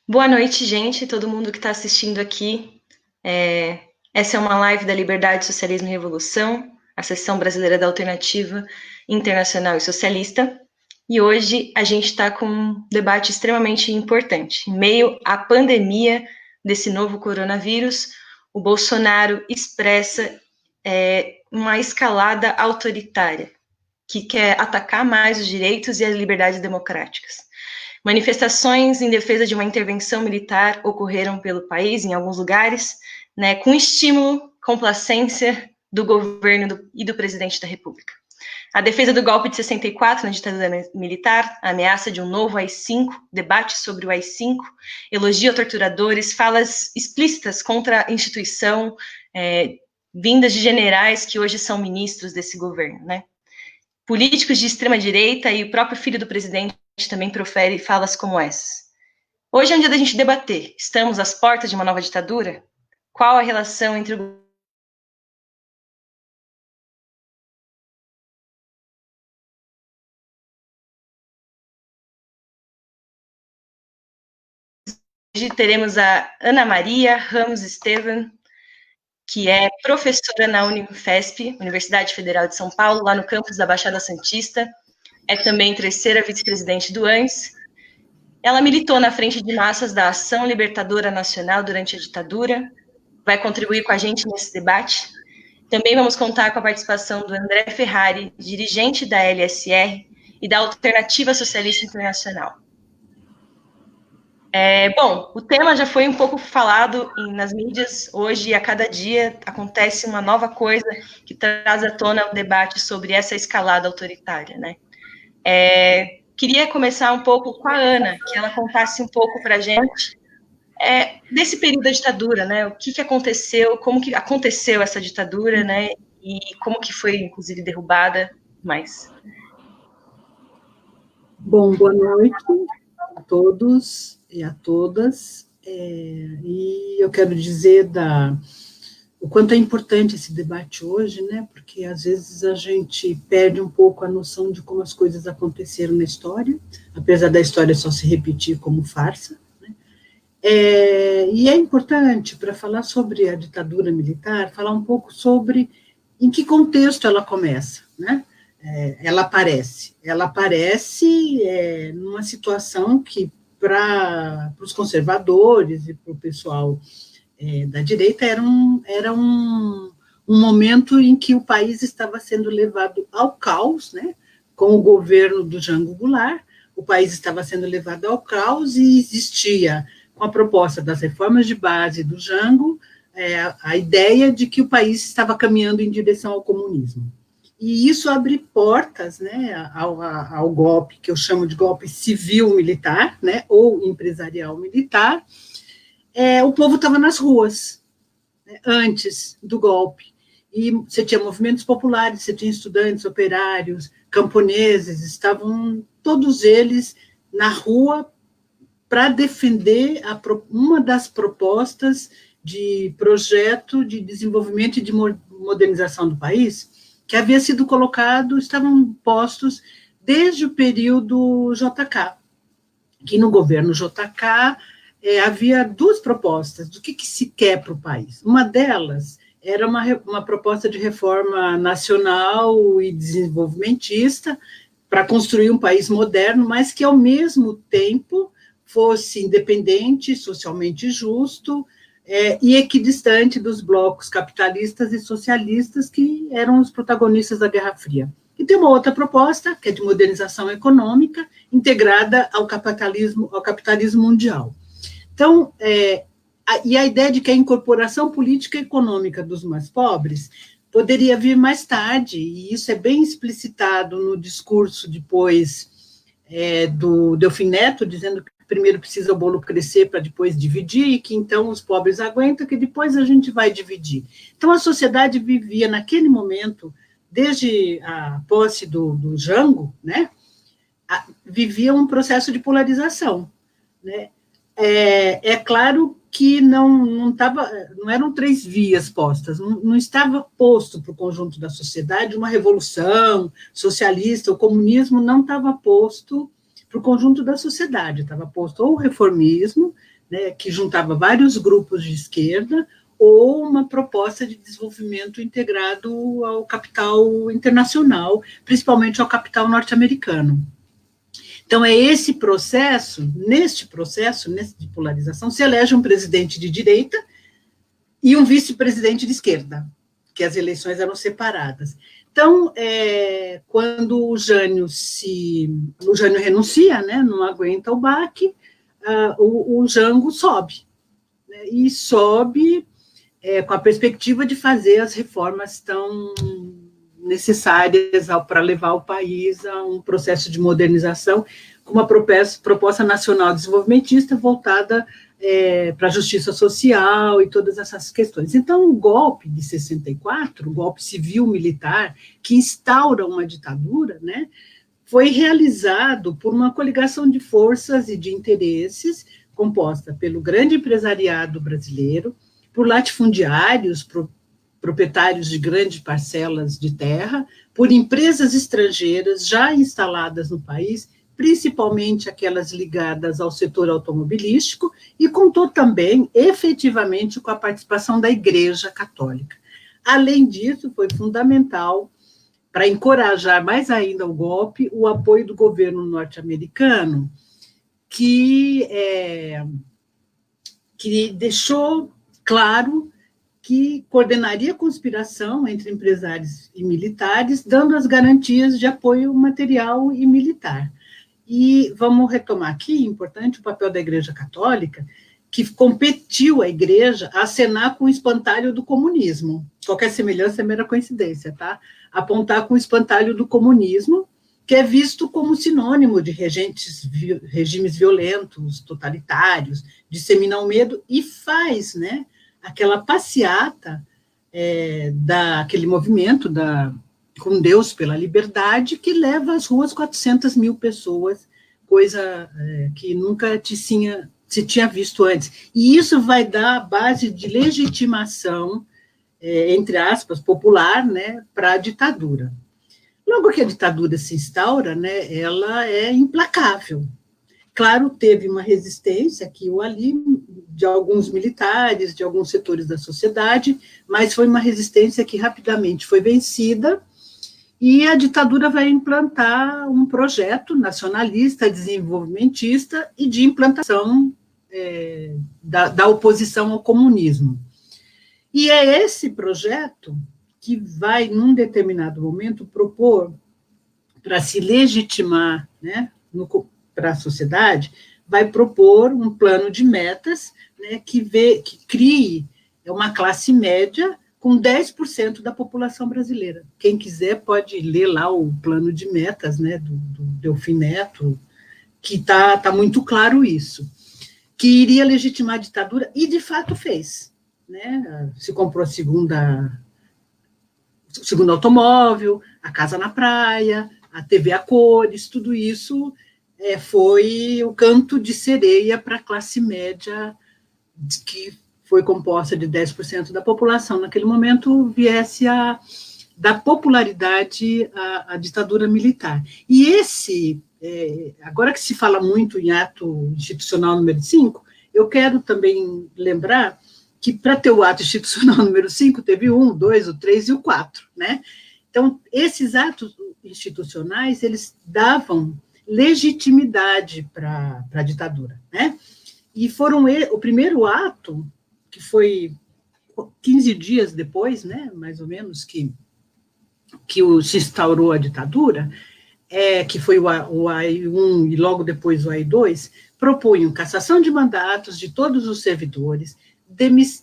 Boa noite, gente, todo mundo que está assistindo aqui. Essa é uma live da Liberdade, Socialismo e Revolução, a seção brasileira da Alternativa Internacional e Socialista. E hoje a gente está com um debate extremamente importante. Em meio à pandemia desse novo coronavírus, o Bolsonaro expressa uma escalada autoritária, que quer atacar mais os direitos e as liberdades democráticas. Manifestações em defesa de uma intervenção militar ocorreram pelo país, em alguns lugares, né, com estímulo, complacência do governo e do presidente da República. A defesa do golpe de 64 na ditadura militar, a ameaça de um novo AI-5, debate sobre o AI-5, elogio a torturadores, falas explícitas contra a instituição, vindas de generais que hoje são ministros desse governo, né? Políticos de extrema-direita e o próprio filho do presidente também profere falas como essas. Hoje é um dia da gente debater. Estamos às portas de uma nova ditadura? Qual a relação entre o Hoje teremos a Ana Maria Ramos Estevam, que é professora na Unifesp, Universidade Federal de São Paulo, lá no campus da Baixada Santista. É também terceira vice-presidente do ANS. Ela militou na frente de massas da Ação Libertadora Nacional durante a ditadura. Vai contribuir com a gente nesse debate. Também vamos contar com a participação do André Ferrari, dirigente da LSR e da Alternativa Socialista Internacional. Bom, o tema já foi um pouco falado nas mídias. Hoje, a cada dia, acontece uma nova coisa que traz à tona o debate sobre essa escalada autoritária, né? Queria começar um pouco com a Ana, que ela contasse um pouco para a gente desse período da ditadura, né? O que aconteceu, como que aconteceu essa ditadura, né? E como que foi, inclusive, derrubada, mais. Bom, boa noite a todos e a todas. E eu quero dizer o quanto é importante esse debate hoje, né? Porque às vezes a gente perde um pouco a noção de como as coisas aconteceram na história, apesar da história só se repetir como farsa. E é importante, para falar sobre a ditadura militar, falar um pouco sobre em que contexto ela começa, né? Ela aparece numa situação que, para os conservadores e para o pessoal da direita, era um momento em que o país estava sendo levado ao caos, né? Com o governo do Jango Goulart, o país estava sendo levado ao caos e existia, com a proposta das reformas de base do Jango, a ideia de que o país estava caminhando em direção ao comunismo. E isso abre portas, né, ao golpe, que eu chamo de golpe civil-militar, né, ou empresarial-militar. O povo estava nas ruas, né, antes do golpe. E você tinha movimentos populares, você tinha estudantes, operários, camponeses, estavam todos eles na rua para defender uma das propostas de projeto de desenvolvimento e de modernização do país, que havia sido colocado, estavam postos desde o período JK, que no governo JK havia duas propostas do que se quer para o país. Uma delas era uma proposta de reforma nacional e desenvolvimentista para construir um país moderno, mas que, ao mesmo tempo, fosse independente, socialmente justo, e equidistante dos blocos capitalistas e socialistas que eram os protagonistas da Guerra Fria. E tem uma outra proposta, que é de modernização econômica, integrada ao capitalismo mundial. Então, e a ideia de que a incorporação política e econômica dos mais pobres poderia vir mais tarde, e isso é bem explicitado no discurso depois do Delfim Neto, dizendo que primeiro precisa o bolo crescer para depois dividir, e que então os pobres aguentam, que depois a gente vai dividir. Então a sociedade vivia naquele momento, desde a posse do Jango, né, vivia um processo de polarização, né. Claro que não eram três vias postas, não estava posto para o conjunto da sociedade uma revolução socialista, o comunismo não estava posto para o conjunto da sociedade, estava posto ou o reformismo, né, que juntava vários grupos de esquerda, ou uma proposta de desenvolvimento integrado ao capital internacional, principalmente ao capital norte-americano. Então, é esse processo, neste processo de polarização, se elege um presidente de direita e um vice-presidente de esquerda, que as eleições eram separadas. Então, quando o Jânio renuncia, né, não aguenta o baque, o Jango sobe, né, e sobe com a perspectiva de fazer as reformas tão necessárias para levar o país a um processo de modernização, com uma proposta nacional desenvolvimentista voltada para a justiça social e todas essas questões. Então, o golpe de 64, o golpe civil-militar, que instaura uma ditadura, né, foi realizado por uma coligação de forças e de interesses composta pelo grande empresariado brasileiro, por latifundiários, proprietários de grandes parcelas de terra, por empresas estrangeiras já instaladas no país, principalmente aquelas ligadas ao setor automobilístico, e contou também, efetivamente, com a participação da Igreja Católica. Além disso, foi fundamental, para encorajar mais ainda o golpe, o apoio do governo norte-americano, que deixou claro que coordenaria a conspiração entre empresários e militares, dando as garantias de apoio material e militar. E vamos retomar aqui, importante, o papel da Igreja Católica, que competiu a Igreja a acenar com o espantalho do comunismo. Qualquer semelhança é mera coincidência, tá? Apontar com o espantalho do comunismo, que é visto como sinônimo de regimes violentos, totalitários, dissemina o medo, e faz, né, aquela passeata daquele movimento com Deus pela liberdade, que leva às ruas 400 mil pessoas, coisa que nunca se tinha visto antes. E isso vai dar a base de legitimação, entre aspas, popular, né, para a ditadura. Logo que a ditadura se instaura, né, ela é implacável. Claro, teve uma resistência aqui ou ali, de alguns militares, de alguns setores da sociedade, mas foi uma resistência que rapidamente foi vencida, e a ditadura vai implantar um projeto nacionalista, desenvolvimentista e de implantação da oposição ao comunismo. E é esse projeto que vai, num determinado momento, propor, para se legitimar, né, para a sociedade, vai propor um plano de metas, né, que crie uma classe média com 10% da população brasileira. Quem quiser pode ler lá o plano de metas, né, do Delfim Neto, que tá muito claro isso, que iria legitimar a ditadura, e de fato fez, né? Se comprou o segundo automóvel, a casa na praia, a TV a cores, tudo isso foi o canto de sereia para a classe média, que foi composta de 10% da população. Naquele momento, viesse a dar popularidade à ditadura militar. E agora que se fala muito em ato institucional número 5, eu quero também lembrar que, para ter o ato institucional número 5, teve o 1, 2, o 3 e o 4, né? Então, esses atos institucionais, eles davam legitimidade para a ditadura, né? E foram o primeiro ato, que foi 15 dias depois, né, mais ou menos, que se instaurou a ditadura, que foi o AI-1 e logo depois o AI-2, propunham cassação de mandatos de todos os servidores,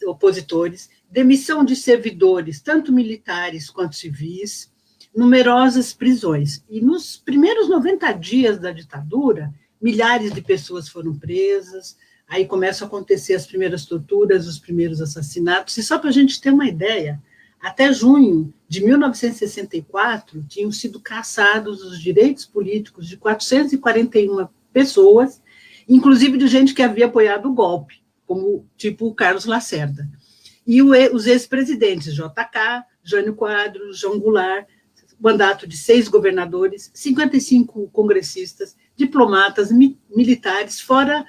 opositores, demissão de servidores, tanto militares quanto civis, numerosas prisões. E nos primeiros 90 dias da ditadura, milhares de pessoas foram presas, aí começam a acontecer as primeiras torturas, os primeiros assassinatos, e só para a gente ter uma ideia, até junho de 1964, tinham sido cassados os direitos políticos de 441 pessoas, inclusive de gente que havia apoiado o golpe, como tipo o Carlos Lacerda. E os ex-presidentes, JK, Jânio Quadros, João Goulart, mandato de 6 governadores, 55 congressistas, diplomatas, militares, fora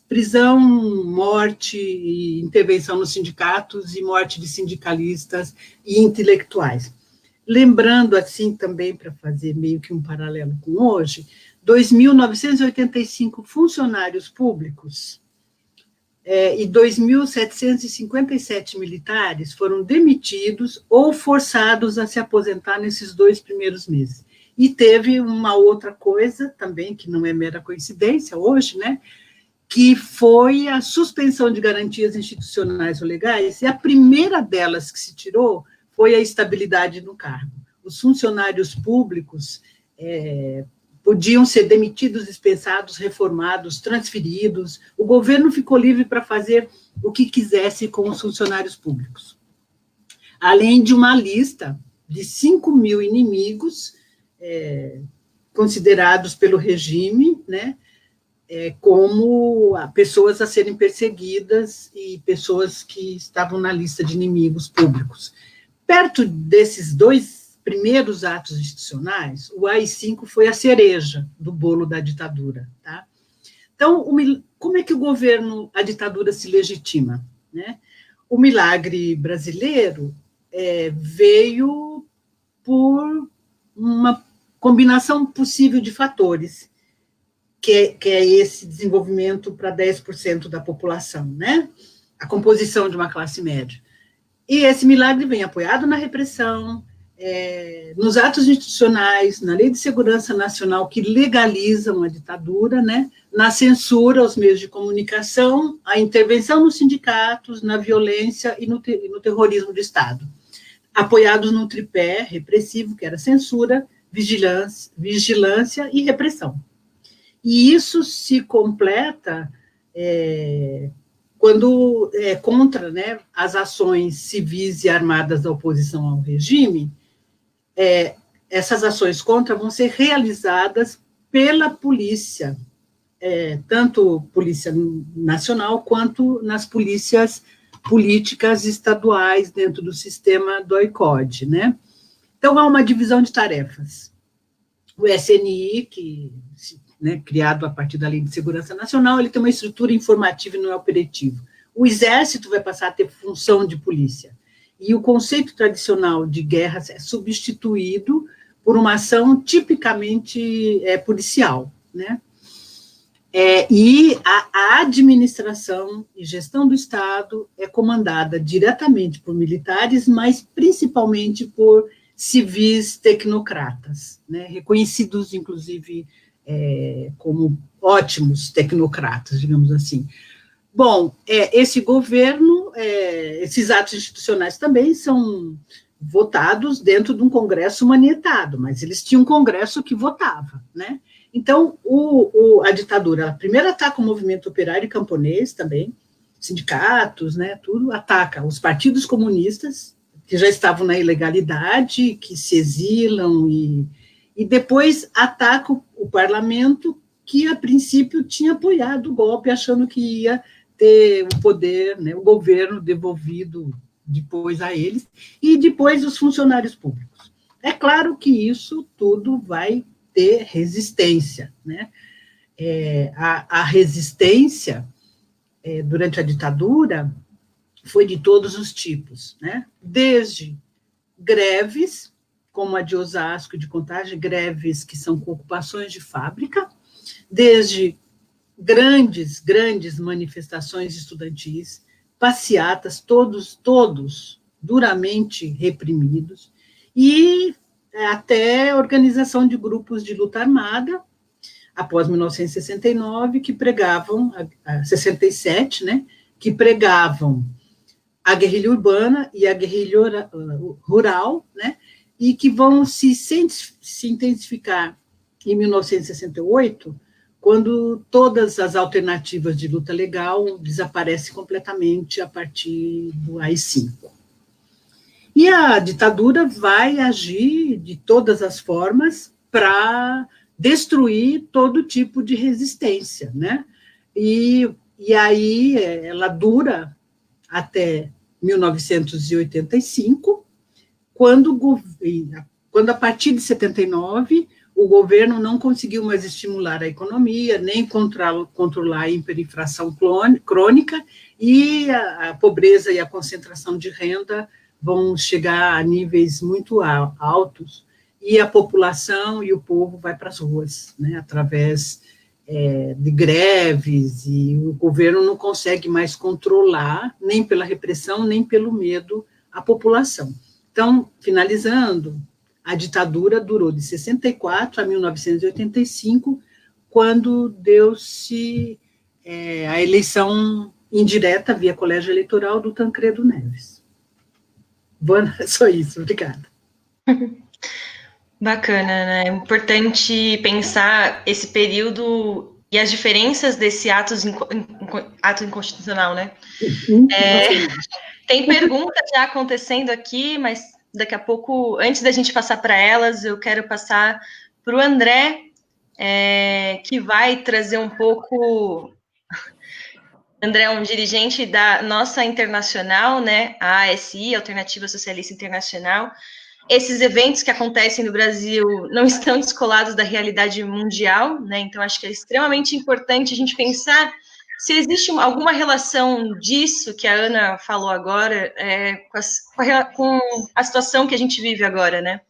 prisão, morte e intervenção nos sindicatos e morte de sindicalistas e intelectuais. Lembrando, assim, também, para fazer meio que um paralelo com hoje, 2.985 funcionários públicos e 2.757 militares foram demitidos ou forçados a se aposentar nesses 2 primeiros meses. E teve uma outra coisa também, que não é mera coincidência hoje, né, que foi a suspensão de garantias institucionais ou legais, e a primeira delas que se tirou foi a estabilidade no cargo. Os funcionários públicos podiam ser demitidos, dispensados, reformados, transferidos, o governo ficou livre para fazer o que quisesse com os funcionários públicos. Além de uma lista de 5.000 inimigos considerados pelo regime, né, como pessoas a serem perseguidas e pessoas que estavam na lista de inimigos públicos. Perto desses 2 primeiros atos institucionais, o AI-5 foi a cereja do bolo da ditadura. Tá? Então, como é que a ditadura se legitima? Né? O milagre brasileiro veio por uma combinação possível de fatores, que é esse desenvolvimento para 10% da população, né? A composição de uma classe média. E esse milagre vem apoiado na repressão, nos atos institucionais, na Lei de Segurança Nacional, que legalizam a ditadura, né? Na censura aos meios de comunicação, a intervenção nos sindicatos, na violência e no terrorismo do Estado, apoiados num tripé repressivo, que era censura, vigilância e repressão. E isso se completa quando contra, né, as ações civis e armadas da oposição ao regime. Essas ações contra vão ser realizadas pela polícia, tanto Polícia Nacional quanto nas polícias políticas estaduais dentro do sistema do DOI-CODE, né? Então, há uma divisão de tarefas. O SNI, criado a partir da Lei de Segurança Nacional, ele tem uma estrutura informativa e não é operativo. O Exército vai passar a ter função de polícia. E o conceito tradicional de guerra é substituído por uma ação tipicamente policial, né? E a administração e gestão do Estado é comandada diretamente por militares, mas principalmente por civis tecnocratas, né? Reconhecidos, inclusive, como ótimos tecnocratas, digamos assim. Bom, esse governo, esses atos institucionais também são votados dentro de um congresso manietado, mas eles tinham um congresso que votava, né? Então, a ditadura, ela primeiro ataca o movimento operário e camponês também, sindicatos, né, tudo, ataca os partidos comunistas, que já estavam na ilegalidade, que se exilam, e depois ataca o parlamento, que a princípio tinha apoiado o golpe, achando que ia ter o poder, né, o governo devolvido depois a eles, e depois os funcionários públicos. É claro que isso tudo vai ter resistência, né? A resistência durante a ditadura foi de todos os tipos, né? Desde greves, como a de Osasco, de Contagem, greves que são com ocupações de fábrica, desde grandes manifestações estudantis, passeatas, todos duramente reprimidos, e até organização de grupos de luta armada, após 1969, que pregavam, 67, né, que pregavam a guerrilha urbana e a guerrilha rural, né, e que vão se intensificar em 1968, quando todas as alternativas de luta legal desaparecem completamente a partir do AI-5. E a ditadura vai agir de todas as formas para destruir todo tipo de resistência, né? E aí ela dura até 1985, quando a partir de 79, o governo não conseguiu mais estimular a economia, nem controlar a hiperinflação crônica, e a pobreza e a concentração de renda vão chegar a níveis muito altos, e a população e o povo vai para as ruas, né, através de greves, e o governo não consegue mais controlar, nem pela repressão, nem pelo medo, a população. Então, finalizando, a ditadura durou de 64 a 1985, quando deu-se a eleição indireta via colégio eleitoral do Tancredo Neves. Só isso, obrigada. Bacana, né? É importante pensar esse período e as diferenças desse ato inconstitucional, né? Tem perguntas já acontecendo aqui, mas daqui a pouco, antes da gente passar para elas, eu quero passar para o André, que vai trazer um pouco... André é um dirigente da nossa internacional, né? A ASI, Alternativa Socialista Internacional. Esses eventos que acontecem no Brasil não estão descolados da realidade mundial, né? Então, acho que é extremamente importante a gente pensar se existe alguma relação disso que a Ana falou agora com a situação que a gente vive agora, né?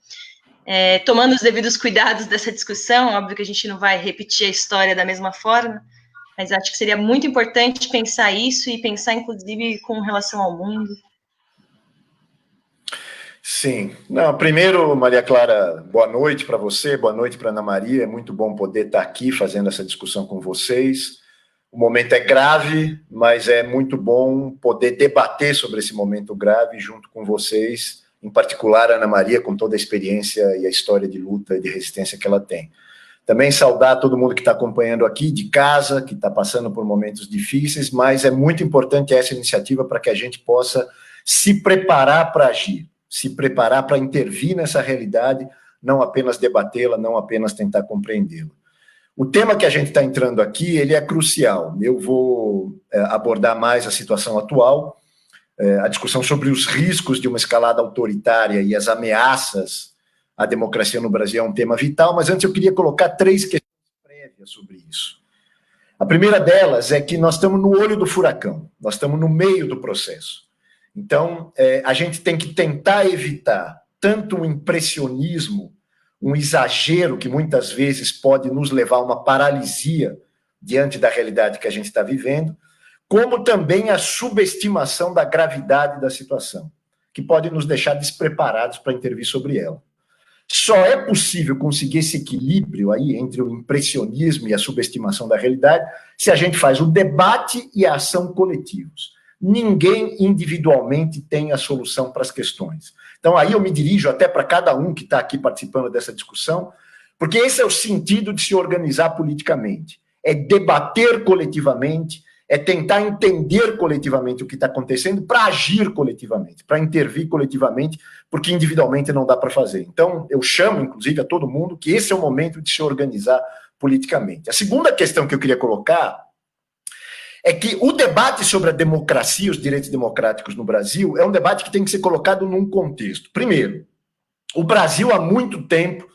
Tomando os devidos cuidados dessa discussão, óbvio que a gente não vai repetir a história da mesma forma, mas acho que seria muito importante pensar isso e pensar, inclusive, com relação ao mundo. Sim. Não, primeiro, Maria Clara, boa noite para você, boa noite para Ana Maria, é muito bom poder estar aqui fazendo essa discussão com vocês. O momento é grave, mas é muito bom poder debater sobre esse momento grave junto com vocês, em particular a Ana Maria, com toda a experiência e a história de luta e de resistência que ela tem. Também saudar todo mundo que está acompanhando aqui de casa, que está passando por momentos difíceis, mas é muito importante essa iniciativa para que a gente possa se preparar para agir, se preparar para intervir nessa realidade, não apenas debatê-la, não apenas tentar compreendê-la. O tema que a gente está entrando aqui, ele é crucial. Eu vou abordar mais a situação atual, a discussão sobre os riscos de uma escalada autoritária e as ameaças à democracia no Brasil é um tema vital, mas antes eu queria colocar 3 questões prévias sobre isso. A primeira delas é que nós estamos no olho do furacão, nós estamos no meio do processo. Então, a gente tem que tentar evitar tanto um impressionismo, um exagero que muitas vezes pode nos levar a uma paralisia diante da realidade que a gente está vivendo, como também a subestimação da gravidade da situação, que pode nos deixar despreparados para intervir sobre ela. Só é possível conseguir esse equilíbrio aí entre o impressionismo e a subestimação da realidade se a gente faz o debate e a ação coletivos. Ninguém individualmente tem a solução para as questões. Então, aí eu me dirijo até para cada um que está aqui participando dessa discussão, porque esse é o sentido de se organizar politicamente. É debater coletivamente, é tentar entender coletivamente o que está acontecendo para agir coletivamente, para intervir coletivamente, porque individualmente não dá para fazer. Então, eu chamo, inclusive, a todo mundo que esse é o momento de se organizar politicamente. A segunda questão que eu queria colocar é que o debate sobre a democracia e os direitos democráticos no Brasil é um debate que tem que ser colocado num contexto. Primeiro, o Brasil há muito tempo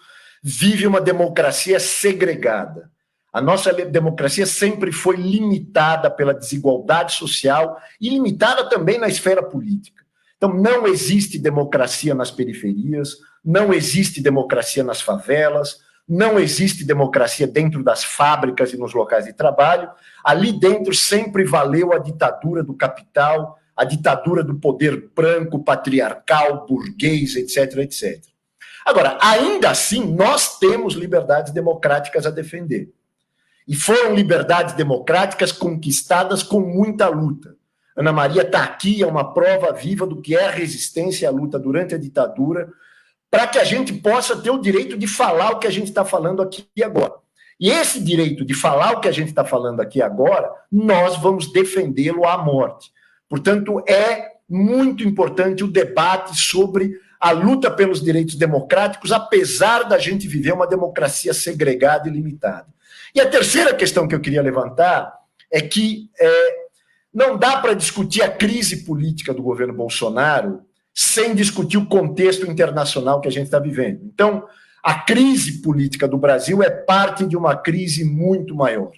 vive uma democracia segregada. A nossa democracia sempre foi limitada pela desigualdade social e limitada também na esfera política. Então, não existe democracia nas periferias, não existe democracia nas favelas, não existe democracia dentro das fábricas e nos locais de trabalho. Ali dentro sempre valeu a ditadura do capital, a ditadura do poder branco, patriarcal, burguês, etc, etc. Agora, ainda assim, nós temos liberdades democráticas a defender. E foram liberdades democráticas conquistadas com muita luta. Ana Maria está aqui, é uma prova viva do que é a resistência e a luta durante a ditadura, para que a gente possa ter o direito de falar o que a gente está falando aqui e agora. E esse direito de falar o que a gente está falando aqui agora, nós vamos defendê-lo à morte. Portanto, é muito importante o debate sobre a luta pelos direitos democráticos, apesar da gente viver uma democracia segregada e limitada. E a terceira questão que eu queria levantar é que não dá para discutir a crise política do governo Bolsonaro sem discutir o contexto internacional que a gente está vivendo. Então, A crise política do Brasil é parte de uma crise muito maior.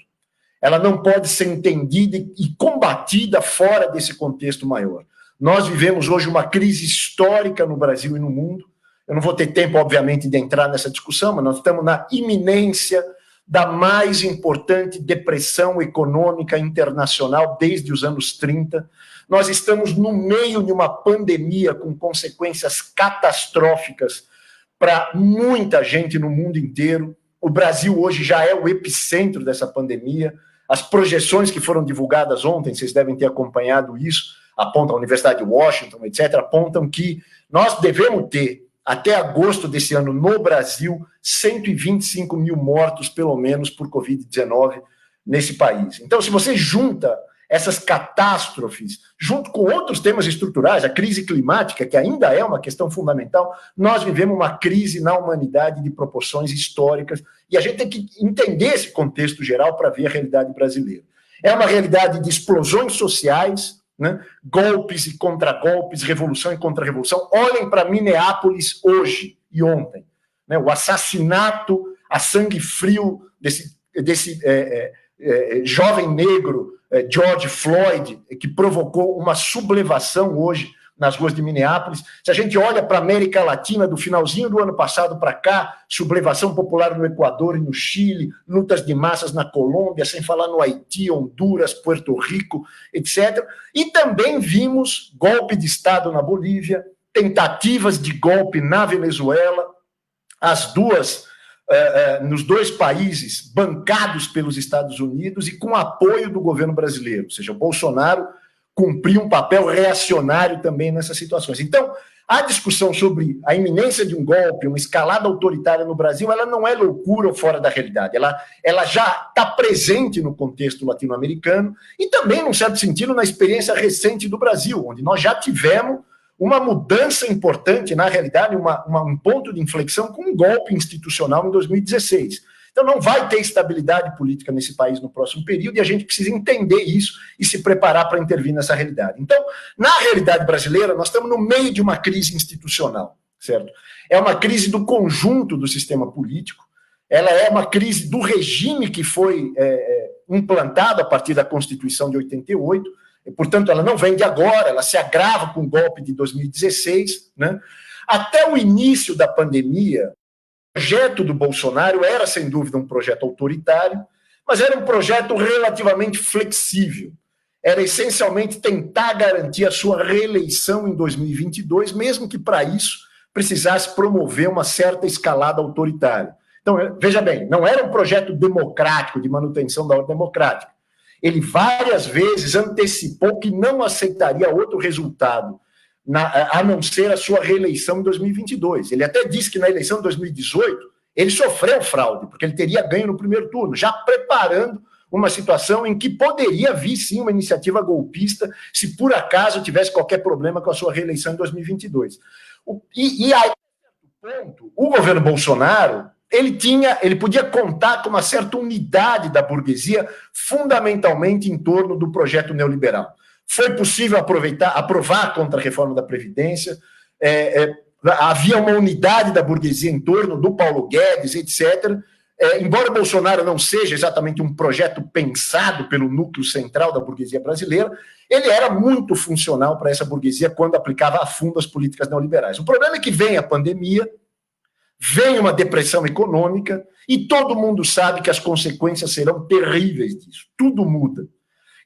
Ela não pode ser entendida e combatida fora desse contexto maior. Nós vivemos hoje uma crise histórica no Brasil e no mundo. Eu não vou ter tempo, obviamente, de entrar nessa discussão, mas nós estamos na iminência da mais importante depressão econômica internacional desde os anos 30. Nós estamos no meio de uma pandemia com consequências catastróficas para muita gente no mundo inteiro. O Brasil hoje já é o epicentro dessa pandemia. As projeções que foram divulgadas ontem, vocês devem ter acompanhado isso, apontam a Universidade de Washington, etc., apontam que nós devemos ter, até agosto desse ano, no Brasil, 125 mil mortos, pelo menos, por Covid-19 nesse país. Então, se você junta essas catástrofes, junto com outros temas estruturais, a crise climática, que ainda é uma questão fundamental, nós vivemos uma crise na humanidade de proporções históricas, e a gente tem que entender esse contexto geral para ver a realidade brasileira. É uma realidade de explosões sociais, né? Golpes e contragolpes, revolução e contra-revolução. Olhem para Minneapolis hoje e ontem, né? O assassinato a sangue frio desse jovem negro, George Floyd, que provocou uma sublevação hoje nas ruas de Minneapolis. Se a gente olha para a América Latina, do finalzinho do ano passado para cá, sublevação popular no Equador e no Chile, lutas de massas na Colômbia, sem falar no Haiti, Honduras, Puerto Rico, etc. E também vimos golpe de Estado na Bolívia, tentativas de golpe na Venezuela, as duas nos dois países bancados pelos Estados Unidos e com apoio do governo brasileiro, ou seja, o Bolsonaro cumpriu um papel reacionário também nessas situações. Então, a discussão sobre a iminência de um golpe, uma escalada autoritária no Brasil, ela não é loucura ou fora da realidade, ela já está presente no contexto latino-americano e também, num certo sentido, na experiência recente do Brasil, onde nós já tivemos uma mudança importante, na realidade, um ponto de inflexão com um golpe institucional em 2016. Então não vai ter estabilidade política nesse país no próximo período e a gente precisa entender isso e se preparar para intervir nessa realidade. Então, na realidade brasileira, nós estamos no meio de uma crise institucional, certo? É uma crise do conjunto do sistema político, ela é uma crise do regime que foi implantado a partir da Constituição de 88, e, portanto, ela não vem de agora, ela se agrava com o golpe de 2016, né? Até o início da pandemia, o projeto do Bolsonaro era, sem dúvida, um projeto autoritário, mas era um projeto relativamente flexível. Era, essencialmente, tentar garantir a sua reeleição em 2022, mesmo que, para isso, precisasse promover uma certa escalada autoritária. Então, veja bem, não era um projeto democrático, de manutenção da ordem democrática. Ele várias vezes antecipou que não aceitaria outro resultado, a não ser a sua reeleição em 2022. Ele até disse que na eleição de 2018 ele sofreu fraude, porque ele teria ganho no primeiro turno, já preparando uma situação em que poderia vir, sim, uma iniciativa golpista, se por acaso tivesse qualquer problema com a sua reeleição em 2022. E aí, ponto, o governo Bolsonaro ele podia contar com uma certa unidade da burguesia, fundamentalmente em torno do projeto neoliberal. Foi possível aprovar a contra-reforma da Previdência, havia uma unidade da burguesia em torno do Paulo Guedes, etc. Embora Bolsonaro não seja exatamente um projeto pensado pelo núcleo central da burguesia brasileira, ele era muito funcional para essa burguesia quando aplicava a fundo as políticas neoliberais. O problema é que vem a pandemia, vem uma depressão econômica e todo mundo sabe que as consequências serão terríveis disso. Tudo muda.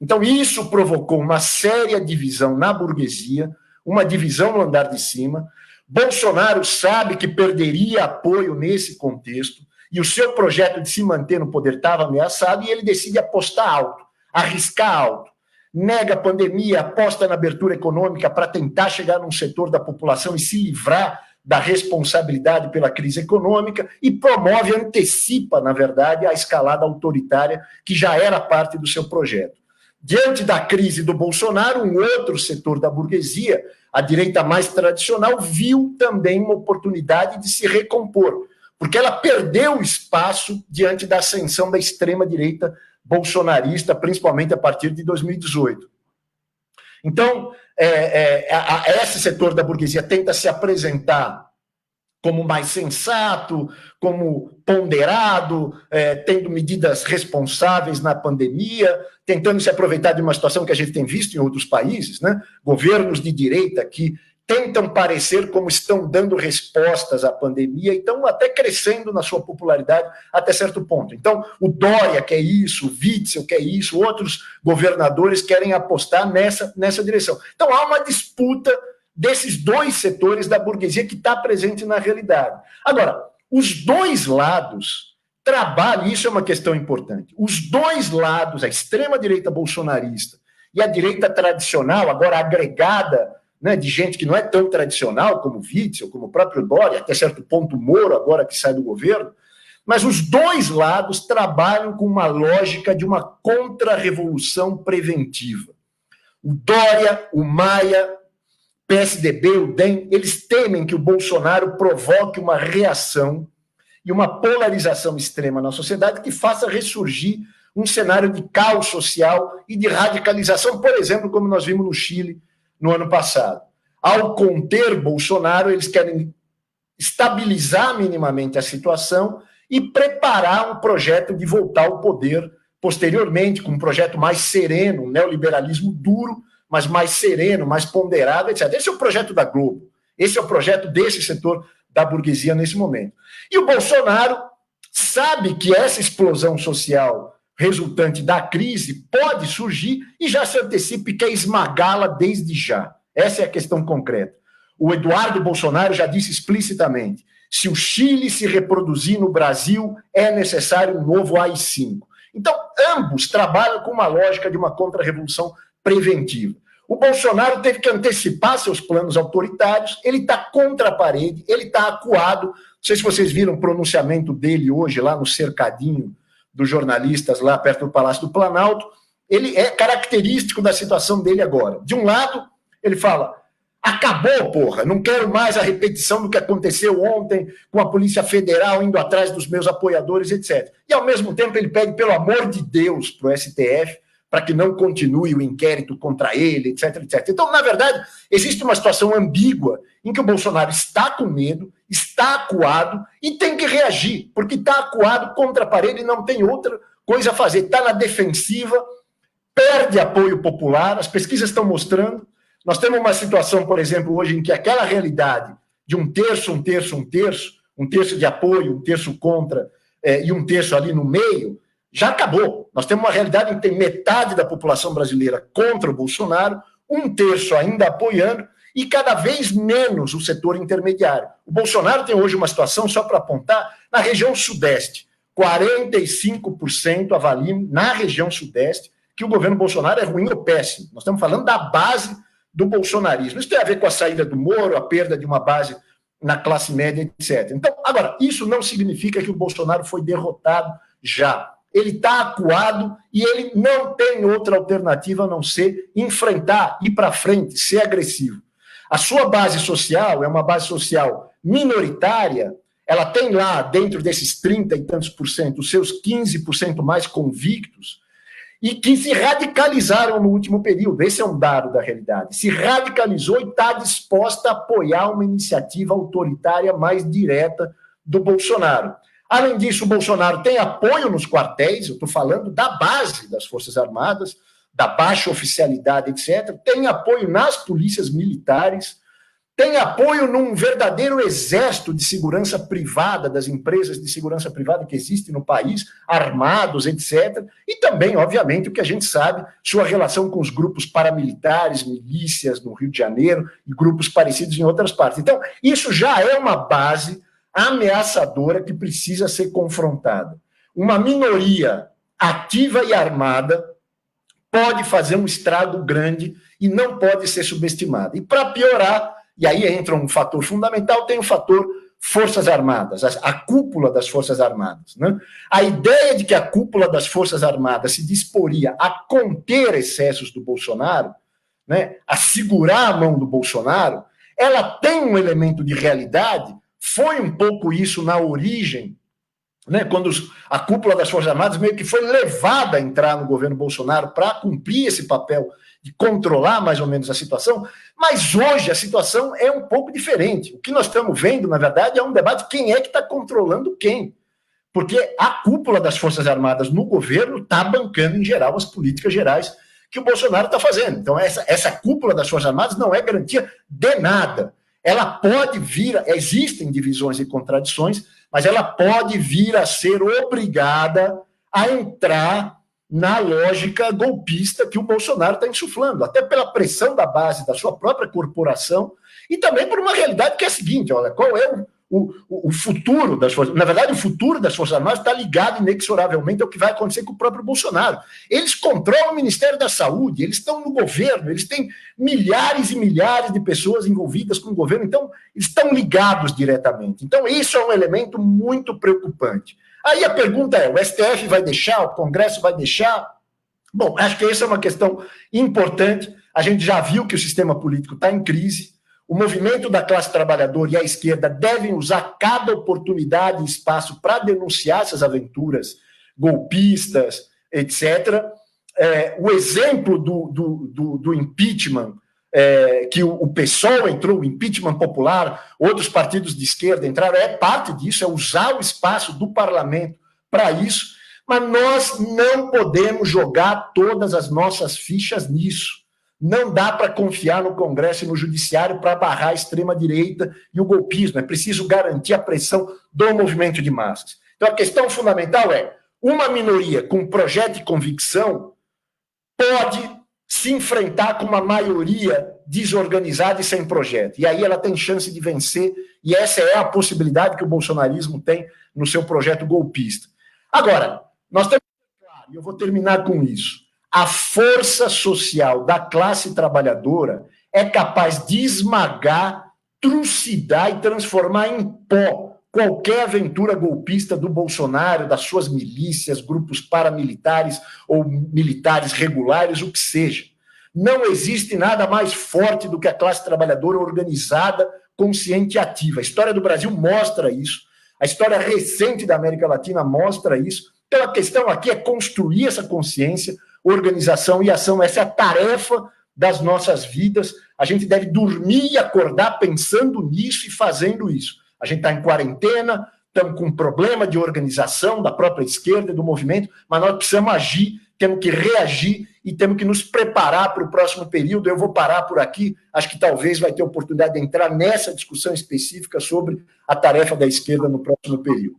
Então, isso provocou uma séria divisão na burguesia, uma divisão no andar de cima. Bolsonaro sabe que perderia apoio nesse contexto e o seu projeto de se manter no poder estava ameaçado e ele decide apostar alto, arriscar alto. Nega a pandemia, aposta na abertura econômica para tentar chegar num setor da população e se livrar da responsabilidade pela crise econômica e promove, antecipa, na verdade, a escalada autoritária que já era parte do seu projeto. Diante da crise do Bolsonaro, um outro setor da burguesia, a direita mais tradicional, viu também uma oportunidade de se recompor, porque ela perdeu espaço diante da ascensão da extrema-direita bolsonarista, principalmente a partir de 2018. Então, esse setor da burguesia tenta se apresentar como mais sensato, como ponderado, tendo medidas responsáveis na pandemia, tentando se aproveitar de uma situação que a gente tem visto em outros países, né? Governos de direita que tentam parecer como estão dando respostas à pandemia e estão até crescendo na sua popularidade até certo ponto. Então, o Dória quer isso, o Witzel quer isso, outros governadores querem apostar nessa direção. Então, há uma disputa desses dois setores da burguesia que está presente na realidade. Agora, os dois lados trabalham, isso é uma questão importante, os dois lados, a extrema-direita bolsonarista e a direita tradicional, agora agregada, né, de gente que não é tão tradicional como Witzel, como o próprio Dória, até certo ponto Moro, agora que sai do governo, mas os dois lados trabalham com uma lógica de uma contra-revolução preventiva. O Dória, o Maia, PSDB, o DEM, eles temem que o Bolsonaro provoque uma reação e uma polarização extrema na sociedade que faça ressurgir um cenário de caos social e de radicalização, por exemplo, como nós vimos no Chile no ano passado. Ao conter Bolsonaro, eles querem estabilizar minimamente a situação e preparar um projeto de voltar ao poder posteriormente, com um projeto mais sereno, um neoliberalismo duro, mas mais sereno, mais ponderado, etc. Esse é o projeto da Globo. Esse é o projeto desse setor da burguesia nesse momento. E o Bolsonaro sabe que essa explosão social resultante da crise pode surgir e já se antecipa e quer esmagá-la desde já. Essa é a questão concreta. O Eduardo Bolsonaro já disse explicitamente: se o Chile se reproduzir no Brasil, é necessário um novo AI-5. Então, ambos trabalham com uma lógica de uma contra-revolução preventiva. O Bolsonaro teve que antecipar seus planos autoritários, ele está contra a parede, ele está acuado. Não sei se vocês viram o pronunciamento dele hoje lá no cercadinho dos jornalistas lá perto do Palácio do Planalto. Ele é característico da situação dele agora. De um lado, ele fala: acabou, porra, não quero mais a repetição do que aconteceu ontem com a Polícia Federal indo atrás dos meus apoiadores, etc. E, ao mesmo tempo, ele pede, pelo amor de Deus, para o STF, para que não continue o inquérito contra ele, etc, etc. Então, na verdade, existe uma situação ambígua em que o Bolsonaro está com medo, está acuado e tem que reagir, porque está acuado contra a parede e não tem outra coisa a fazer. Está na defensiva, perde apoio popular, as pesquisas estão mostrando. Nós temos uma situação, por exemplo, hoje em que aquela realidade de um terço de apoio, um terço contra e um terço ali no meio, já acabou. Nós temos uma realidade em que tem metade da população brasileira contra o Bolsonaro, um terço ainda apoiando e cada vez menos o setor intermediário. O Bolsonaro tem hoje uma situação, só para apontar, na região sudeste. 45% avaliam na região sudeste que o governo Bolsonaro é ruim ou péssimo. Nós estamos falando da base do bolsonarismo. Isso tem a ver com a saída do Moro, a perda de uma base na classe média, etc. Então, agora, isso não significa que o Bolsonaro foi derrotado já. Ele está acuado e ele não tem outra alternativa a não ser enfrentar, ir para frente, ser agressivo. A sua base social é uma base social minoritária, ela tem lá, dentro desses 30 e tantos por cento, os seus 15% mais convictos, e que se radicalizaram no último período. Esse é um dado da realidade. Se radicalizou e está disposta a apoiar uma iniciativa autoritária mais direta do Bolsonaro. Além disso, o Bolsonaro tem apoio nos quartéis, eu estou falando da base das Forças Armadas, da baixa oficialidade, etc. Tem apoio nas polícias militares, tem apoio num verdadeiro exército de segurança privada, das empresas de segurança privada que existem no país, armados, etc. E também, obviamente, o que a gente sabe, sua relação com os grupos paramilitares, milícias no Rio de Janeiro e grupos parecidos em outras partes. Então, isso já é uma base ameaçadora que precisa ser confrontada. Uma minoria ativa e armada pode fazer um estrago grande e não pode ser subestimada. E para piorar, e aí entra um fator fundamental, tem o fator Forças Armadas, a cúpula das Forças Armadas. Né? A ideia de que a cúpula das Forças Armadas se disporia a conter excessos do Bolsonaro, né, a segurar a mão do Bolsonaro, ela tem um elemento de realidade. Foi um pouco isso na origem né, quando a cúpula das Forças Armadas meio que foi levada a entrar no governo Bolsonaro para cumprir esse papel de controlar mais ou menos a situação, mas hoje a situação é um pouco diferente. O que nós estamos vendo, na verdade, é um debate de quem é que está controlando quem. Porque a cúpula das Forças Armadas no governo está bancando, em geral, as políticas gerais que o Bolsonaro está fazendo. Então, essa cúpula das Forças Armadas não é garantia de nada. Ela pode vir, existem divisões e contradições, mas ela pode vir a ser obrigada a entrar na lógica golpista que o Bolsonaro está insuflando, até pela pressão da base da sua própria corporação e também por uma realidade que é a seguinte, olha, qual é o futuro das Forças Armadas? Na verdade, o futuro das Forças Armadas está ligado inexoravelmente ao que vai acontecer com o próprio Bolsonaro. Eles controlam o Ministério da Saúde, eles estão no governo, eles têm milhares e milhares de pessoas envolvidas com o governo, então eles estão ligados diretamente. Então, isso é um elemento muito preocupante. Aí a pergunta é, o STF vai deixar, o Congresso vai deixar? Bom, acho que essa é uma questão importante. A gente já viu que o sistema político está em crise. O movimento da classe trabalhadora e a esquerda devem usar cada oportunidade e espaço para denunciar essas aventuras golpistas, etc. O exemplo do impeachment, que o PSOL entrou, o impeachment popular, outros partidos de esquerda entraram, é parte disso, é usar o espaço do parlamento para isso, mas nós não podemos jogar todas as nossas fichas nisso. Não dá para confiar no Congresso e no Judiciário para barrar a extrema-direita e o golpismo. É preciso garantir a pressão do movimento de massas. Então, a questão fundamental é, uma minoria com projeto de convicção pode se enfrentar com uma maioria desorganizada e sem projeto. E aí ela tem chance de vencer, e essa é a possibilidade que o bolsonarismo tem no seu projeto golpista. Agora, nós temos que ter claro, e eu vou terminar com isso, a força social da classe trabalhadora é capaz de esmagar, trucidar e transformar em pó qualquer aventura golpista do Bolsonaro, das suas milícias, grupos paramilitares ou militares regulares, o que seja. Não existe nada mais forte do que a classe trabalhadora organizada, consciente e ativa. A história do Brasil mostra isso, a história recente da América Latina mostra isso. Então a questão aqui é construir essa consciência, organização e ação. Essa é a tarefa das nossas vidas. A gente deve dormir e acordar pensando nisso e fazendo isso. A gente está em quarentena, estamos com um problema de organização da própria esquerda e do movimento, mas nós precisamos agir, temos que reagir e temos que nos preparar para o próximo período. Eu vou parar por aqui, acho que talvez vai ter oportunidade de entrar nessa discussão específica sobre a tarefa da esquerda no próximo período.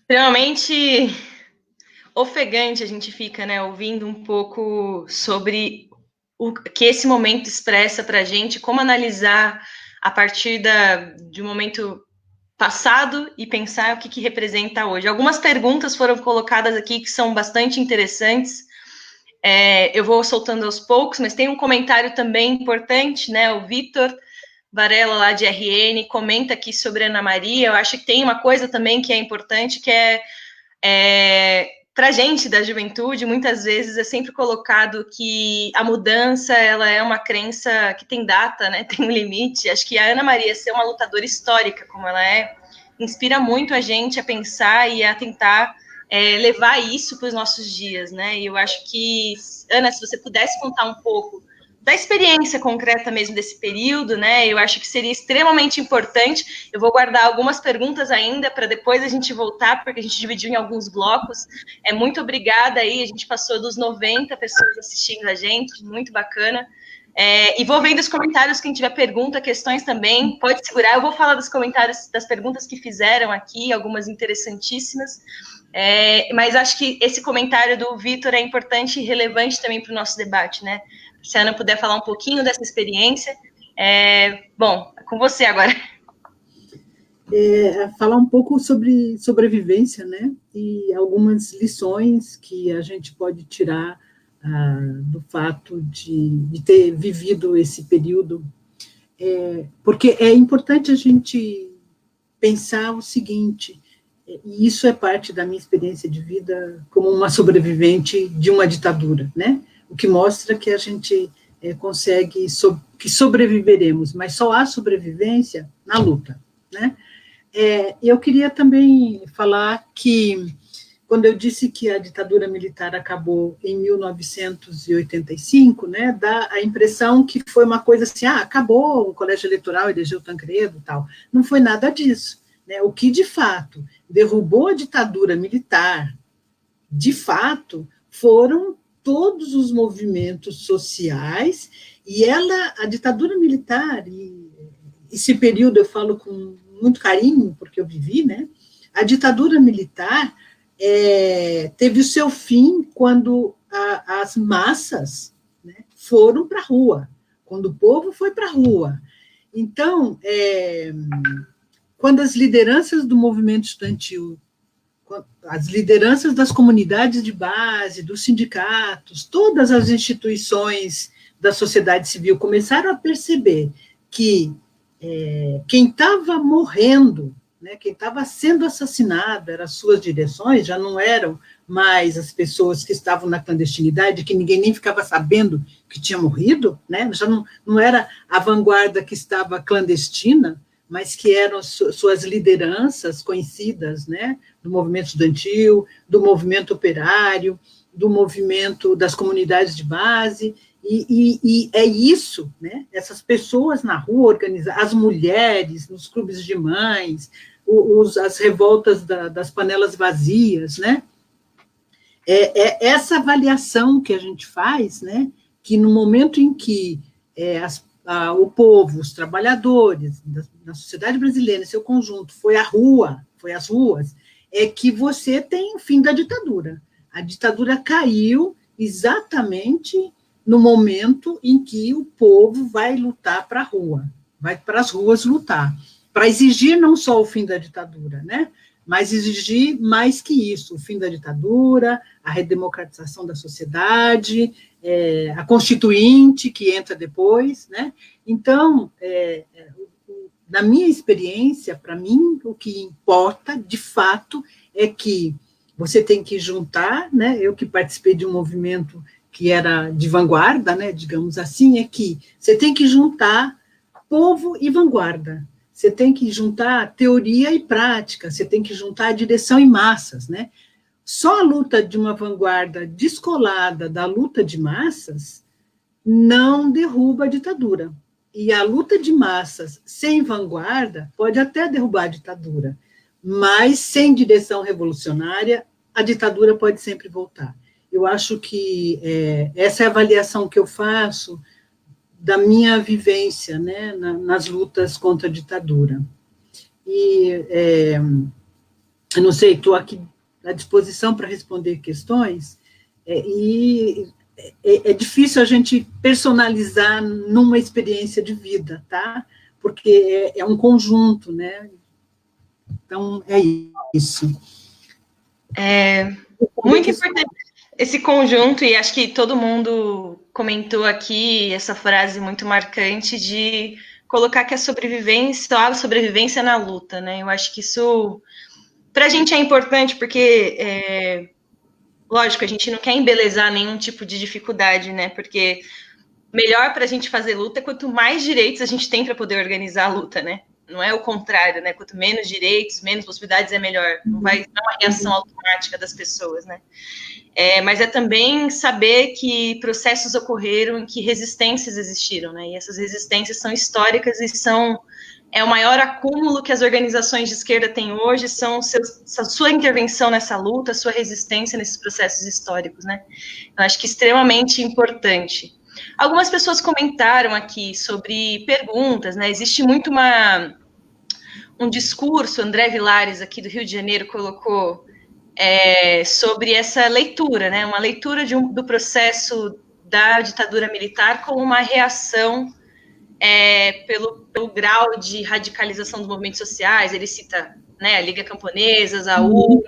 Extremamente ofegante a gente fica, né, ouvindo um pouco sobre o que esse momento expressa para a gente, como analisar a partir de um momento passado e pensar o que representa hoje. Algumas perguntas foram colocadas aqui que são bastante interessantes. Eu vou soltando aos poucos, mas tem um comentário também importante, né? O Vitor Varela, lá de RN, comenta aqui sobre a Ana Maria. Eu acho que tem uma coisa também que é importante, que para a gente da juventude, muitas vezes é sempre colocado que a mudança, ela é uma crença que tem data, né, tem um limite. Acho que a Ana Maria ser uma lutadora histórica, como ela inspira muito a gente a pensar e a tentar levar isso para os nossos dias, né, e eu acho que, Ana, se você pudesse contar um pouco da experiência concreta mesmo desse período, né, eu acho que seria extremamente importante. Eu vou guardar algumas perguntas ainda para depois a gente voltar, porque a gente dividiu em alguns blocos. Muito obrigada aí, a gente passou dos 90 pessoas assistindo a gente, muito bacana. E vou vendo os comentários, quem tiver pergunta, questões também, pode segurar. Eu vou falar dos comentários, das perguntas que fizeram aqui, algumas interessantíssimas. Mas acho que esse comentário do Vitor é importante e relevante também para o nosso debate, né? Se a Ana puder falar um pouquinho dessa experiência. Bom, é com você agora. Falar um pouco sobre sobrevivência, né? E algumas lições que a gente pode tirar do fato de ter vivido esse período. Porque é importante a gente pensar o seguinte, e isso é parte da minha experiência de vida como uma sobrevivente de uma ditadura, né? O que mostra que a gente consegue, que sobreviveremos, mas só há sobrevivência na luta, né? Eu queria também falar que, quando eu disse que a ditadura militar acabou em 1985, né, dá a impressão que foi uma coisa assim, acabou o colégio eleitoral, elegeu Tancredo e tal. Não foi nada disso. Né? O que, de fato, derrubou a ditadura militar, de fato, foram todos os movimentos sociais, e a ditadura militar, e esse período eu falo com muito carinho, porque eu vivi, né? A ditadura militar teve o seu fim quando as massas, né, foram para a rua, quando o povo foi para a rua. Então, quando as lideranças do movimento estudantil, as lideranças das comunidades de base, dos sindicatos, todas as instituições da sociedade civil começaram a perceber que quem estava morrendo, né, quem estava sendo assassinado, eram as suas direções, já não eram mais as pessoas que estavam na clandestinidade, que ninguém nem ficava sabendo que tinha morrido, né, já não era a vanguarda que estava clandestina, mas que eram suas lideranças conhecidas, né, do movimento estudantil, do movimento operário, do movimento das comunidades de base. E é isso, né? Essas pessoas na rua organizadas, as mulheres nos clubes de mães, as revoltas das panelas vazias, né? Essa avaliação que a gente faz, né? Que no momento em que o povo, os trabalhadores da sociedade brasileira, em seu conjunto, foi às ruas, é que você tem o fim da ditadura. A ditadura caiu exatamente no momento em que o povo vai lutar para a rua, vai para as ruas lutar, para exigir não só o fim da ditadura, né, mas exigir mais que isso, o fim da ditadura, a redemocratização da sociedade, a Constituinte, que entra depois, né. Então, na minha experiência, para mim, o que importa, de fato, é que você tem que juntar, né, eu que participei de um movimento que era de vanguarda, né, digamos assim, é que você tem que juntar povo e vanguarda, você tem que juntar teoria e prática, você tem que juntar direção e massas, né? Só a luta de uma vanguarda descolada da luta de massas não derruba a ditadura. E a luta de massas sem vanguarda pode até derrubar a ditadura, mas sem direção revolucionária, a ditadura pode sempre voltar. Eu acho que essa é a avaliação que eu faço da minha vivência, né, nas lutas contra a ditadura. E, eu não sei, estou aqui à disposição para responder questões, e é difícil a gente personalizar numa experiência de vida, tá? Porque é um conjunto, né? Então, é isso. Muito importante esse conjunto, e acho que todo mundo comentou aqui essa frase muito marcante de colocar que a sobrevivência na luta, né? Eu acho que isso, para a gente, é importante, porque, lógico, a gente não quer embelezar nenhum tipo de dificuldade, né? Porque melhor para a gente fazer luta é quanto mais direitos a gente tem para poder organizar a luta, né? Não é o contrário, né? Quanto menos direitos, menos possibilidades é melhor. Não é uma reação automática das pessoas, né? Mas é também saber que processos ocorreram e que resistências existiram, né? E essas resistências são históricas e o maior acúmulo que as organizações de esquerda têm hoje, a sua intervenção nessa luta, a sua resistência nesses processos históricos, né? Eu acho que é extremamente importante. Algumas pessoas comentaram aqui sobre perguntas, né? Existe muito um discurso, André Vilares, aqui do Rio de Janeiro, colocou sobre essa leitura, né? Uma leitura do processo da ditadura militar como uma reação pelo grau de radicalização dos movimentos sociais. Ele cita, né, a Liga Camponesas, a UNE,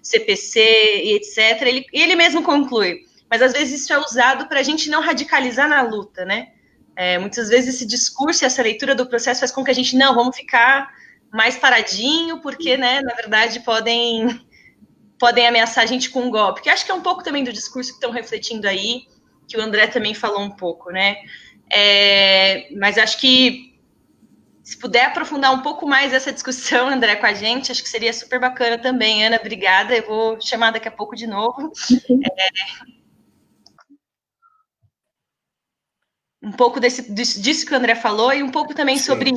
CPC e etc. Ele mesmo conclui, mas às vezes isso é usado para a gente não radicalizar na luta, né? Muitas vezes esse discurso e essa leitura do processo faz com que a gente, não, vamos ficar mais paradinho, porque, né, na verdade, podem ameaçar a gente com um golpe, que acho que é um pouco também do discurso que estão refletindo aí, que o André também falou um pouco, né? Mas acho que se puder aprofundar um pouco mais essa discussão, André, com a gente, acho que seria super bacana também. Ana, obrigada. Eu vou chamar daqui a pouco de novo. Um pouco disso que o André falou e um pouco também sobre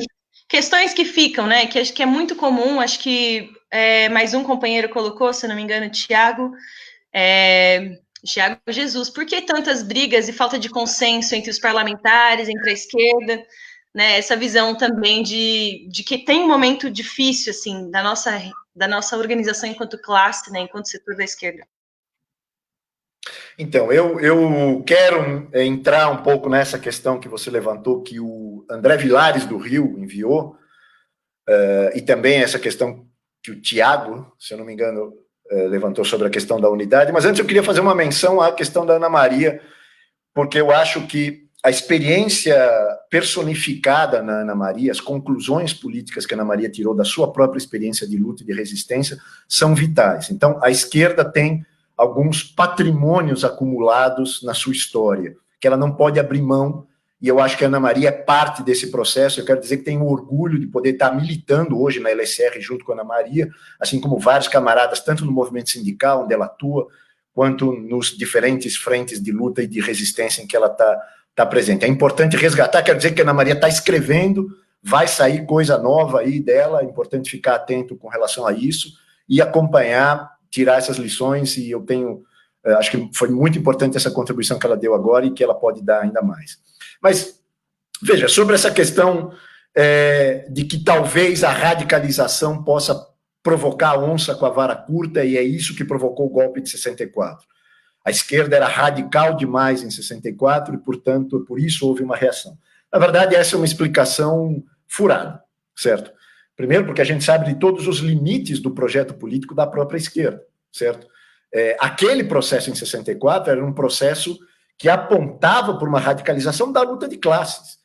questões que ficam, né? Que acho que é muito comum, acho que mais um companheiro colocou, se não me engano, Tiago Jesus. Por que tantas brigas e falta de consenso entre os parlamentares, entre a esquerda? Né, essa visão também de que tem um momento difícil, assim, da nossa organização enquanto classe, né, enquanto setor da esquerda. Então, eu quero entrar um pouco nessa questão que você levantou, que o André Vilares do Rio enviou, e também essa questão que o Tiago, se eu não me engano, levantou sobre a questão da unidade, mas antes eu queria fazer uma menção à questão da Ana Maria, porque eu acho que a experiência personificada na Ana Maria, as conclusões políticas que a Ana Maria tirou da sua própria experiência de luta e de resistência são vitais. Então, a esquerda tem alguns patrimônios acumulados na sua história, que ela não pode abrir mão, e eu acho que a Ana Maria é parte desse processo. Eu quero dizer que tenho orgulho de poder estar militando hoje na LSR junto com a Ana Maria, assim como vários camaradas, tanto no movimento sindical, onde ela atua, quanto nos diferentes frentes de luta e de resistência em que ela está presente. É importante resgatar, quero dizer que a Ana Maria está escrevendo, vai sair coisa nova aí dela, é importante ficar atento com relação a isso e acompanhar, tirar essas lições, e eu acho que foi muito importante essa contribuição que ela deu agora e que ela pode dar ainda mais. Mas, veja, sobre essa questão de que talvez a radicalização possa provocar a onça com a vara curta, e é isso que provocou o golpe de 64. A esquerda era radical demais em 64 e, portanto, por isso houve uma reação. Na verdade, essa é uma explicação furada, certo? Primeiro, porque a gente sabe de todos os limites do projeto político da própria esquerda, certo? Aquele processo em 64 era um processo que apontava por uma radicalização da luta de classes.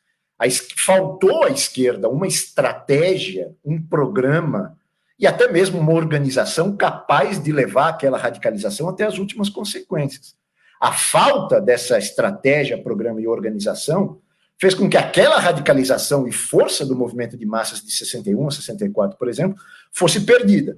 Faltou à esquerda uma estratégia, um programa e até mesmo uma organização capaz de levar aquela radicalização até as últimas consequências. A falta dessa estratégia, programa e organização fez com que aquela radicalização e força do movimento de massas de 61 a 64, por exemplo, fosse perdida.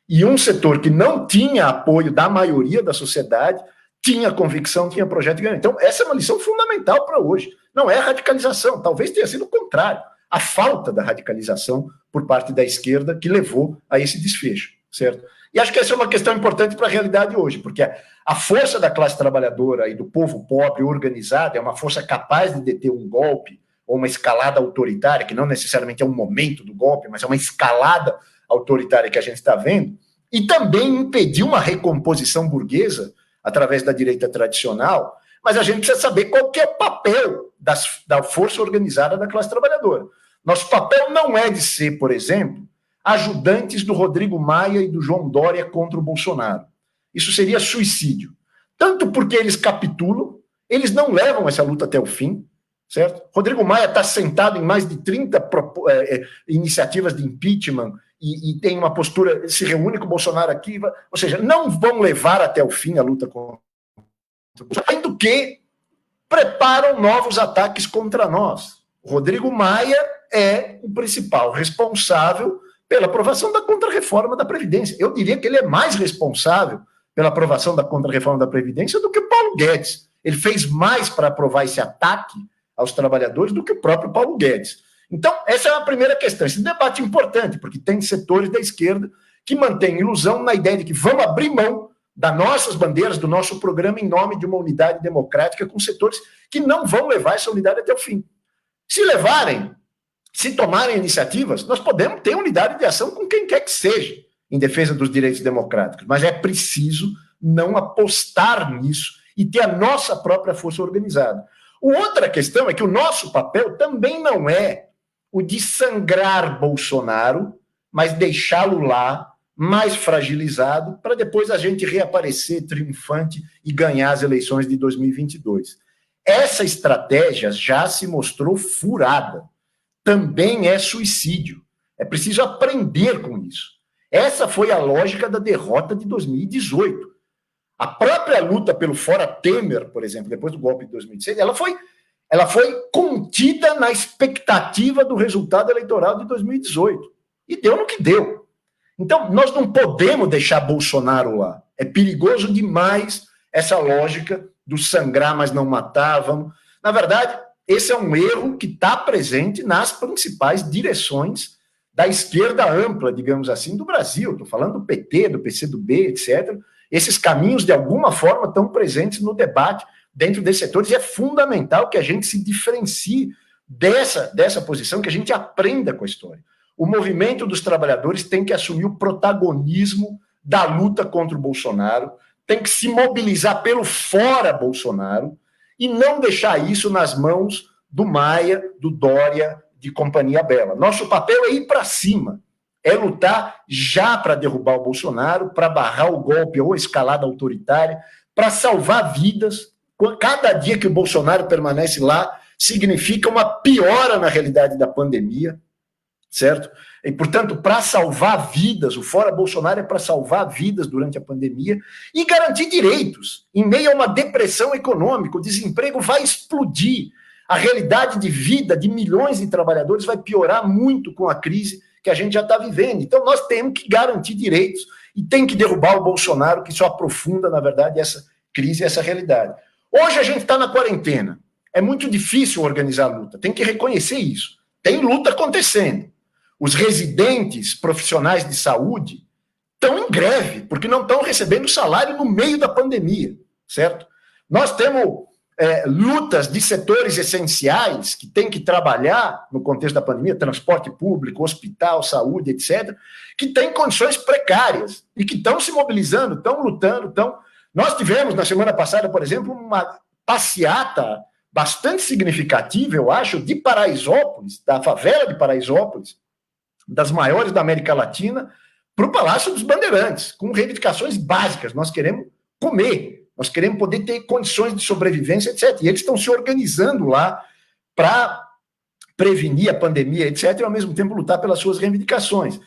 E um setor que não tinha apoio da maioria da sociedade tinha convicção, tinha projeto de ganhar. Então, essa é uma lição fundamental para hoje. Não é a radicalização, talvez tenha sido o contrário. A falta da radicalização por parte da esquerda que levou a esse desfecho, certo? E acho que essa é uma questão importante para a realidade hoje, porque a força da classe trabalhadora e do povo pobre organizado é uma força capaz de deter um golpe ou uma escalada autoritária, que não necessariamente é um momento do golpe, mas é uma escalada autoritária que a gente está vendo, e também impedir uma recomposição burguesa através da direita tradicional, mas a gente precisa saber qual que é o papel da força organizada da classe trabalhadora. Nosso papel não é de ser, por exemplo, ajudantes do Rodrigo Maia e do João Dória contra o Bolsonaro. Isso seria suicídio. Tanto porque eles capitulam, eles não levam essa luta até o fim, certo? Rodrigo Maia está sentado em mais de 30 iniciativas de impeachment e tem uma postura, se reúne com o Bolsonaro aqui, ou seja, não vão levar até o fim a luta contra o Bolsonaro, além do que preparam novos ataques contra nós. O Rodrigo Maia é o principal responsável pela aprovação da contrarreforma da Previdência. Eu diria que ele é mais responsável pela aprovação da contrarreforma da Previdência do que o Paulo Guedes. Ele fez mais para aprovar esse ataque aos trabalhadores do que o próprio Paulo Guedes. Então, essa é a primeira questão. Esse debate é importante, porque tem setores da esquerda que mantêm ilusão na ideia de que vamos abrir mão das nossas bandeiras, do nosso programa em nome de uma unidade democrática com setores que não vão levar essa unidade até o fim. Se levarem, se tomarem iniciativas, nós podemos ter unidade de ação com quem quer que seja em defesa dos direitos democráticos, mas é preciso não apostar nisso e ter a nossa própria força organizada. Outra questão é que o nosso papel também não é o de sangrar Bolsonaro, mas deixá-lo lá, mais fragilizado, para depois a gente reaparecer triunfante e ganhar as eleições de 2022. Essa estratégia já se mostrou furada. Também é suicídio. É preciso aprender com isso. Essa foi a lógica da derrota de 2018. A própria luta pelo fora Temer, por exemplo, depois do golpe de 2016, ela foi contida na expectativa do resultado eleitoral de 2018. E deu no que deu. Então, nós não podemos deixar Bolsonaro lá. É perigoso demais essa lógica do sangrar, mas não matar. Na verdade, esse é um erro que está presente nas principais direções da esquerda ampla, digamos assim, do Brasil. Estou falando do PT, do PCdoB, etc. Esses caminhos, de alguma forma, estão presentes no debate dentro desses setores, e é fundamental que a gente se diferencie dessa posição, que a gente aprenda com a história. O movimento dos trabalhadores tem que assumir o protagonismo da luta contra o Bolsonaro, tem que se mobilizar pelo fora Bolsonaro e não deixar isso nas mãos do Maia, do Dória, de companhia bela. Nosso papel é ir para cima, é lutar já para derrubar o Bolsonaro, para barrar o golpe ou a escalada autoritária, para salvar vidas. Cada dia que o Bolsonaro permanece lá significa uma piora na realidade da pandemia, certo? E, portanto, para salvar vidas, o fora Bolsonaro é para salvar vidas durante a pandemia e garantir direitos. Em meio a uma depressão econômica, o desemprego vai explodir. A realidade de vida de milhões de trabalhadores vai piorar muito com a crise que a gente já está vivendo. Então, nós temos que garantir direitos e tem que derrubar o Bolsonaro, que só aprofunda, na verdade, essa crise e essa realidade. Hoje a gente está na quarentena. É muito difícil organizar a luta. Tem que reconhecer isso. Tem luta acontecendo. Os residentes profissionais de saúde estão em greve, porque não estão recebendo salário no meio da pandemia, certo? Nós temos lutas de setores essenciais que têm que trabalhar no contexto da pandemia, transporte público, hospital, saúde, etc., que têm condições precárias e que estão se mobilizando, estão lutando, estão... Nós tivemos, na semana passada, por exemplo, uma passeata bastante significativa, eu acho, de Paraisópolis, da favela de Paraisópolis, das maiores da América Latina, para o Palácio dos Bandeirantes, com reivindicações básicas. Nós queremos comer, nós queremos poder ter condições de sobrevivência, etc. E eles estão se organizando lá para prevenir a pandemia, etc., e ao mesmo tempo lutar pelas suas reivindicações.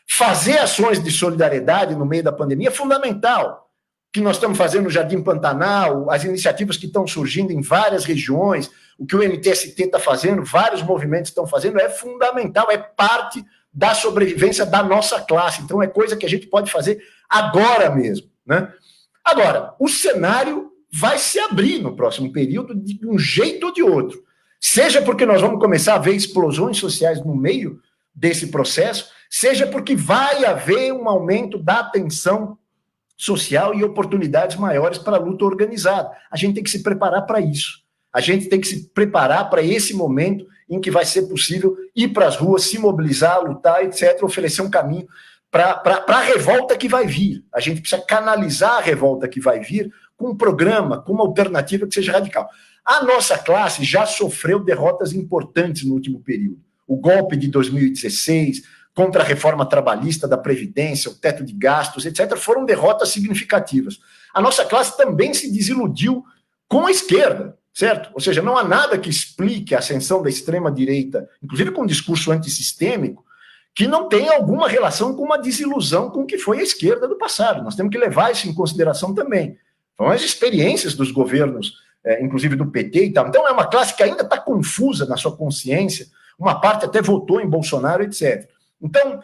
Fazer ações de solidariedade no meio da pandemia é fundamental. O que nós estamos fazendo no Jardim Pantanal, as iniciativas que estão surgindo em várias regiões, o que o MTST está fazendo, vários movimentos estão fazendo, é fundamental, é parte da sobrevivência da nossa classe. Então, é coisa que a gente pode fazer agora mesmo, né? Agora, o cenário vai se abrir no próximo período de um jeito ou de outro. Seja porque nós vamos começar a ver explosões sociais no meio desse processo, seja porque vai haver um aumento da tensão social e oportunidades maiores para a luta organizada. A gente tem que se preparar para isso. A gente tem que se preparar para esse momento em que vai ser possível ir para as ruas, se mobilizar, lutar, etc., oferecer um caminho para a revolta que vai vir. A gente precisa canalizar a revolta que vai vir com um programa, com uma alternativa que seja radical. A nossa classe já sofreu derrotas importantes no último período. O golpe de 2016, contra a reforma trabalhista da Previdência, o teto de gastos, etc., foram derrotas significativas. A nossa classe também se desiludiu com a esquerda, certo? Ou seja, não há nada que explique a ascensão da extrema-direita, inclusive com um discurso antissistêmico, que não tenha alguma relação com uma desilusão com o que foi a esquerda do passado. Nós temos que levar isso em consideração também. São as experiências dos governos, inclusive do PT e tal. Então, é uma classe que ainda está confusa na sua consciência, uma parte até votou em Bolsonaro, etc. Então,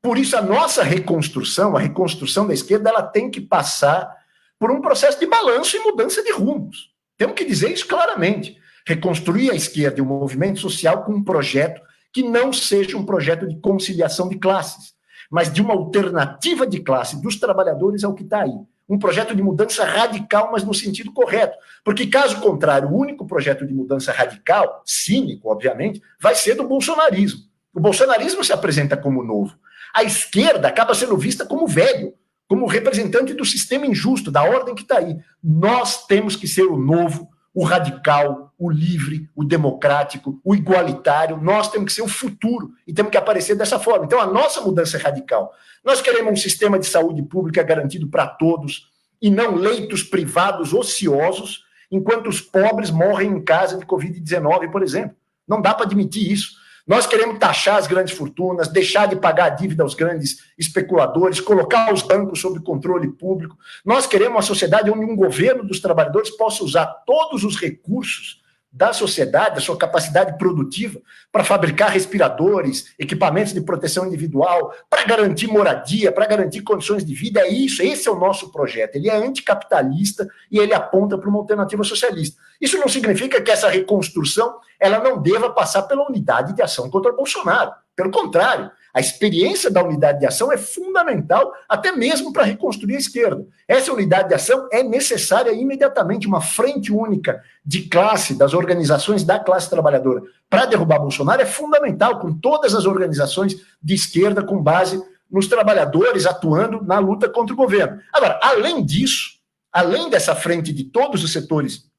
por isso a nossa reconstrução, a reconstrução da esquerda, ela tem que passar por um processo de balanço e mudança de rumos. Temos que dizer isso claramente. Reconstruir a esquerda e o movimento social com um projeto que não seja um projeto de conciliação de classes, mas de uma alternativa de classe dos trabalhadores ao que está aí. Um projeto de mudança radical, mas no sentido correto. Porque, caso contrário, o único projeto de mudança radical, cínico, obviamente, vai ser do bolsonarismo. O bolsonarismo se apresenta como novo. A esquerda acaba sendo vista como velho, como representante do sistema injusto, da ordem que está aí. Nós temos que ser o novo, o radical, o livre, o democrático, o igualitário. Nós temos que ser o futuro e temos que aparecer dessa forma. Então, a nossa mudança é radical. Nós queremos um sistema de saúde pública garantido para todos e não leitos privados ociosos, enquanto os pobres morrem em casa de Covid-19, por exemplo. Não dá para admitir isso. Nós queremos taxar as grandes fortunas, deixar de pagar a dívida aos grandes especuladores, colocar os bancos sob controle público. Nós queremos uma sociedade onde um governo dos trabalhadores possa usar todos os recursos da sociedade, da sua capacidade produtiva, para fabricar respiradores, equipamentos de proteção individual, para garantir moradia, para garantir condições de vida. É isso, esse é o nosso projeto. Ele é anticapitalista e ele aponta para uma alternativa socialista. Isso não significa que essa reconstrução ela não deva passar pela unidade de ação contra Bolsonaro. Pelo contrário, a experiência da unidade de ação é fundamental, até mesmo para reconstruir a esquerda. Essa unidade de ação é necessária imediatamente, uma frente única de classe, das organizações da classe trabalhadora, para derrubar Bolsonaro é fundamental, com todas as organizações de esquerda com base nos trabalhadores atuando na luta contra o governo. Agora, além disso, além dessa frente de todos os setores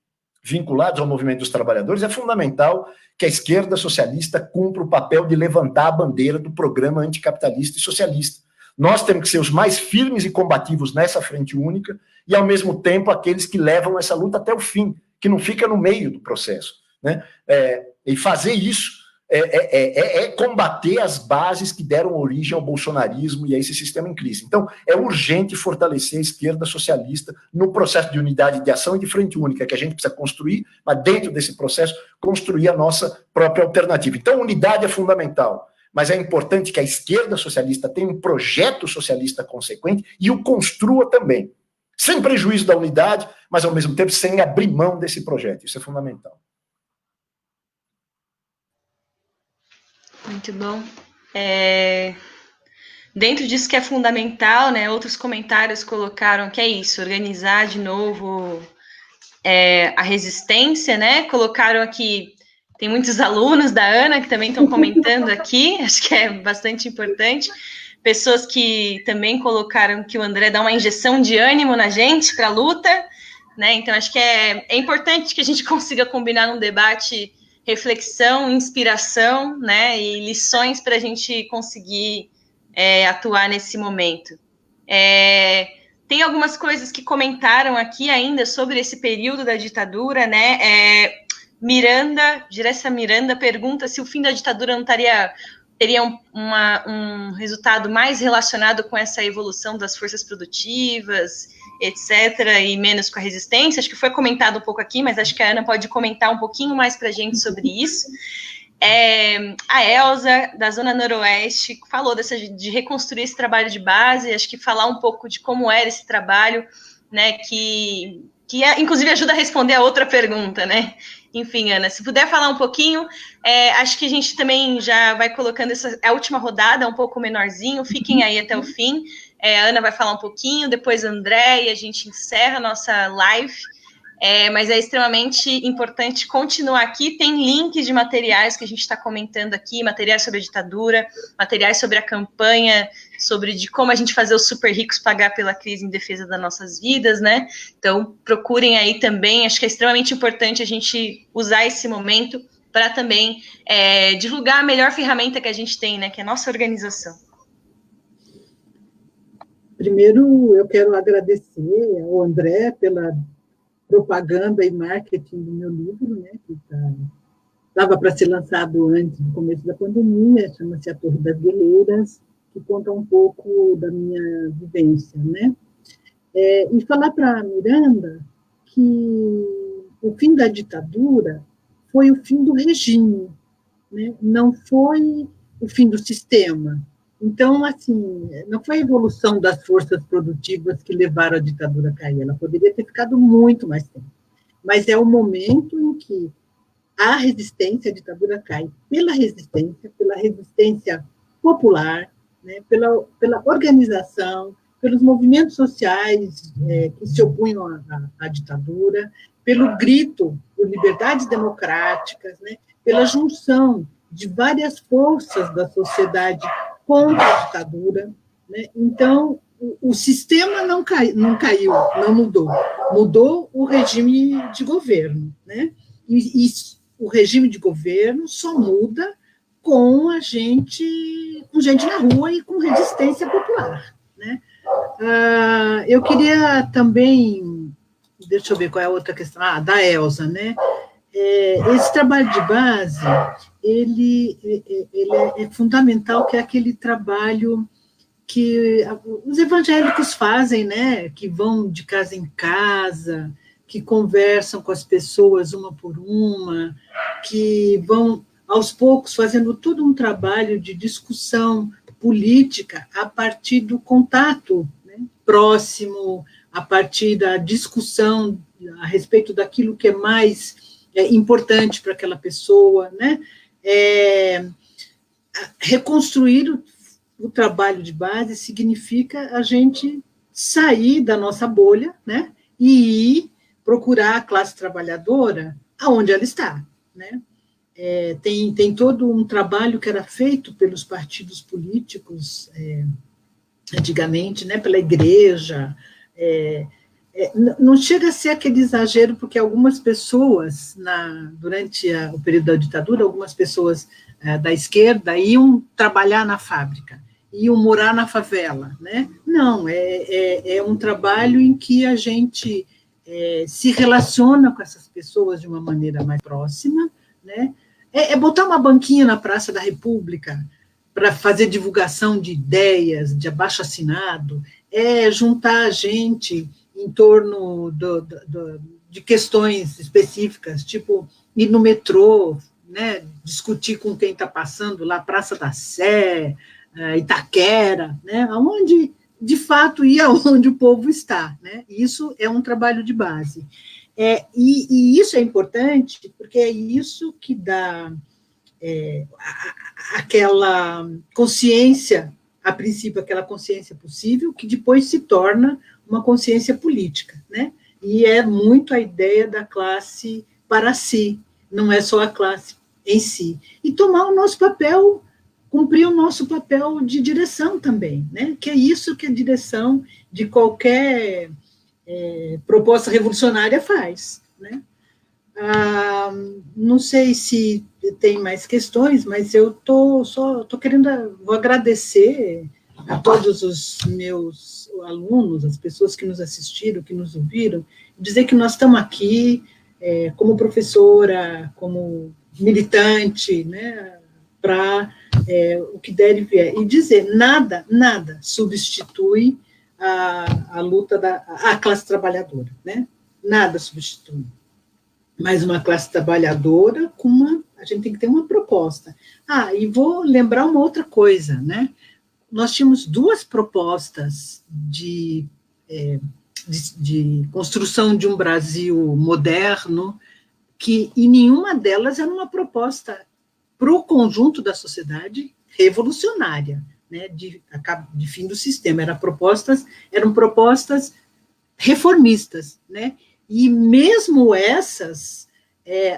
vinculados ao movimento dos trabalhadores, é fundamental que a esquerda socialista cumpra o papel de levantar a bandeira do programa anticapitalista e socialista. Nós temos que ser os mais firmes e combativos nessa frente única e, ao mesmo tempo, aqueles que levam essa luta até o fim, que não fica no meio do processo, né? E fazer isso é combater as bases que deram origem ao bolsonarismo e a esse sistema em crise. Então, é urgente fortalecer a esquerda socialista no processo de unidade de ação e de frente única que a gente precisa construir, mas dentro desse processo, construir a nossa própria alternativa. Então, unidade é fundamental, mas é importante que a esquerda socialista tenha um projeto socialista consequente e o construa também, sem prejuízo da unidade, mas, ao mesmo tempo, sem abrir mão desse projeto. Isso é fundamental. Muito bom. Dentro disso que é fundamental, né? Outros comentários colocaram que é isso, organizar de novo a resistência, né? Colocaram aqui, tem muitos alunos da Ana que também estão comentando aqui, acho que é bastante importante. Pessoas que também colocaram que o André dá uma injeção de ânimo na gente para a luta, né? Então, acho que é importante que a gente consiga combinar num debate reflexão, inspiração, né, e lições para a gente conseguir atuar nesse momento. Tem algumas coisas que comentaram aqui ainda sobre esse período da ditadura, né? Diressa Miranda pergunta se o fim da ditadura não teria um resultado mais relacionado com essa evolução das forças produtivas, etc., e menos com a resistência. Acho que foi comentado um pouco aqui, mas acho que a Ana pode comentar um pouquinho mais para a gente sobre isso. A Elza, da Zona Noroeste, falou de reconstruir esse trabalho de base, acho que falar um pouco de como era esse trabalho, né, que inclusive ajuda a responder a outra pergunta, né? Enfim, Ana, se puder falar um pouquinho, acho que a gente também já vai colocando a última rodada um pouco menorzinho, fiquem aí até o fim. A Ana vai falar um pouquinho, depois a André, e a gente encerra a nossa live. Mas é extremamente importante continuar aqui. Tem links de materiais que a gente está comentando aqui, materiais sobre a ditadura, materiais sobre a campanha, de como a gente fazer os super ricos pagar pela crise em defesa das nossas vidas, né? Então, procurem aí também. Acho que é extremamente importante a gente usar esse momento para também divulgar a melhor ferramenta que a gente tem, né? Que é a nossa organização. Primeiro, eu quero agradecer ao André pela propaganda e marketing do meu livro, né, que estava para ser lançado antes do começo da pandemia, chama-se A Torre das Guerreiras, que conta um pouco da minha vivência, né? E falar para a Miranda que o fim da ditadura foi o fim do regime, né? Não foi o fim do sistema. Então, assim, não foi a evolução das forças produtivas que levaram a ditadura a cair, ela poderia ter ficado muito mais tempo. Mas é o momento em que a resistência, a ditadura cai pela resistência popular, né, pela organização, pelos movimentos sociais que se opunham à ditadura, pelo grito por liberdades democráticas, né, pela junção de várias forças da sociedade contra a ditadura, né? Então, o sistema não caiu, não mudou o regime de governo, né? E o regime de governo só muda com gente na rua e com resistência popular, né? Eu queria também, deixa eu ver qual é a outra questão, da Elza, né? Esse trabalho de base, ele é fundamental, que é aquele trabalho que os evangélicos fazem, né? Que vão de casa em casa, que conversam com as pessoas uma por uma, que vão, aos poucos, fazendo todo um trabalho de discussão política a partir do contato, né, próximo, a partir da discussão a respeito daquilo que é mais importante para aquela pessoa, né? Reconstruir o trabalho de base significa a gente sair da nossa bolha, né, e ir procurar a classe trabalhadora aonde ela está, né? Tem todo um trabalho que era feito pelos partidos políticos antigamente, né, pela igreja. Não chega a ser aquele exagero, porque algumas pessoas, durante o período da ditadura, algumas pessoas da esquerda iam trabalhar na fábrica, iam morar na favela, né? Não, é um trabalho em que a gente se relaciona com essas pessoas de uma maneira mais próxima, né? Botar uma banquinha na Praça da República para fazer divulgação de ideias, de abaixo-assinado, juntar a gente em torno de questões específicas, tipo ir no metrô, né, discutir com quem está passando lá, Praça da Sé, Itaquera, né, onde, de fato, ir aonde o povo está, né? Isso é um trabalho de base. E isso é importante, porque é isso que dá aquela consciência, a princípio, aquela consciência possível, que depois se torna uma consciência política, né? E é muito a ideia da classe para si, não é só a classe em si. E tomar o nosso papel, cumprir o nosso papel de direção também, né? Que é isso que a direção de qualquer proposta revolucionária faz, né? Não sei se tem mais questões, mas eu vou agradecer a todos os meus alunos, as pessoas que nos assistiram, que nos ouviram, dizer que nós estamos aqui como professora, como militante, né, para o que der e vier, e dizer, nada substitui a luta da classe trabalhadora, né? Nada substitui. Mas uma classe trabalhadora a gente tem que ter uma proposta. E vou lembrar uma outra coisa, né? Nós tínhamos duas propostas de construção de um Brasil moderno, e nenhuma delas era uma proposta para o conjunto da sociedade revolucionária, né, de fim do sistema. Eram propostas reformistas, né? E mesmo essas,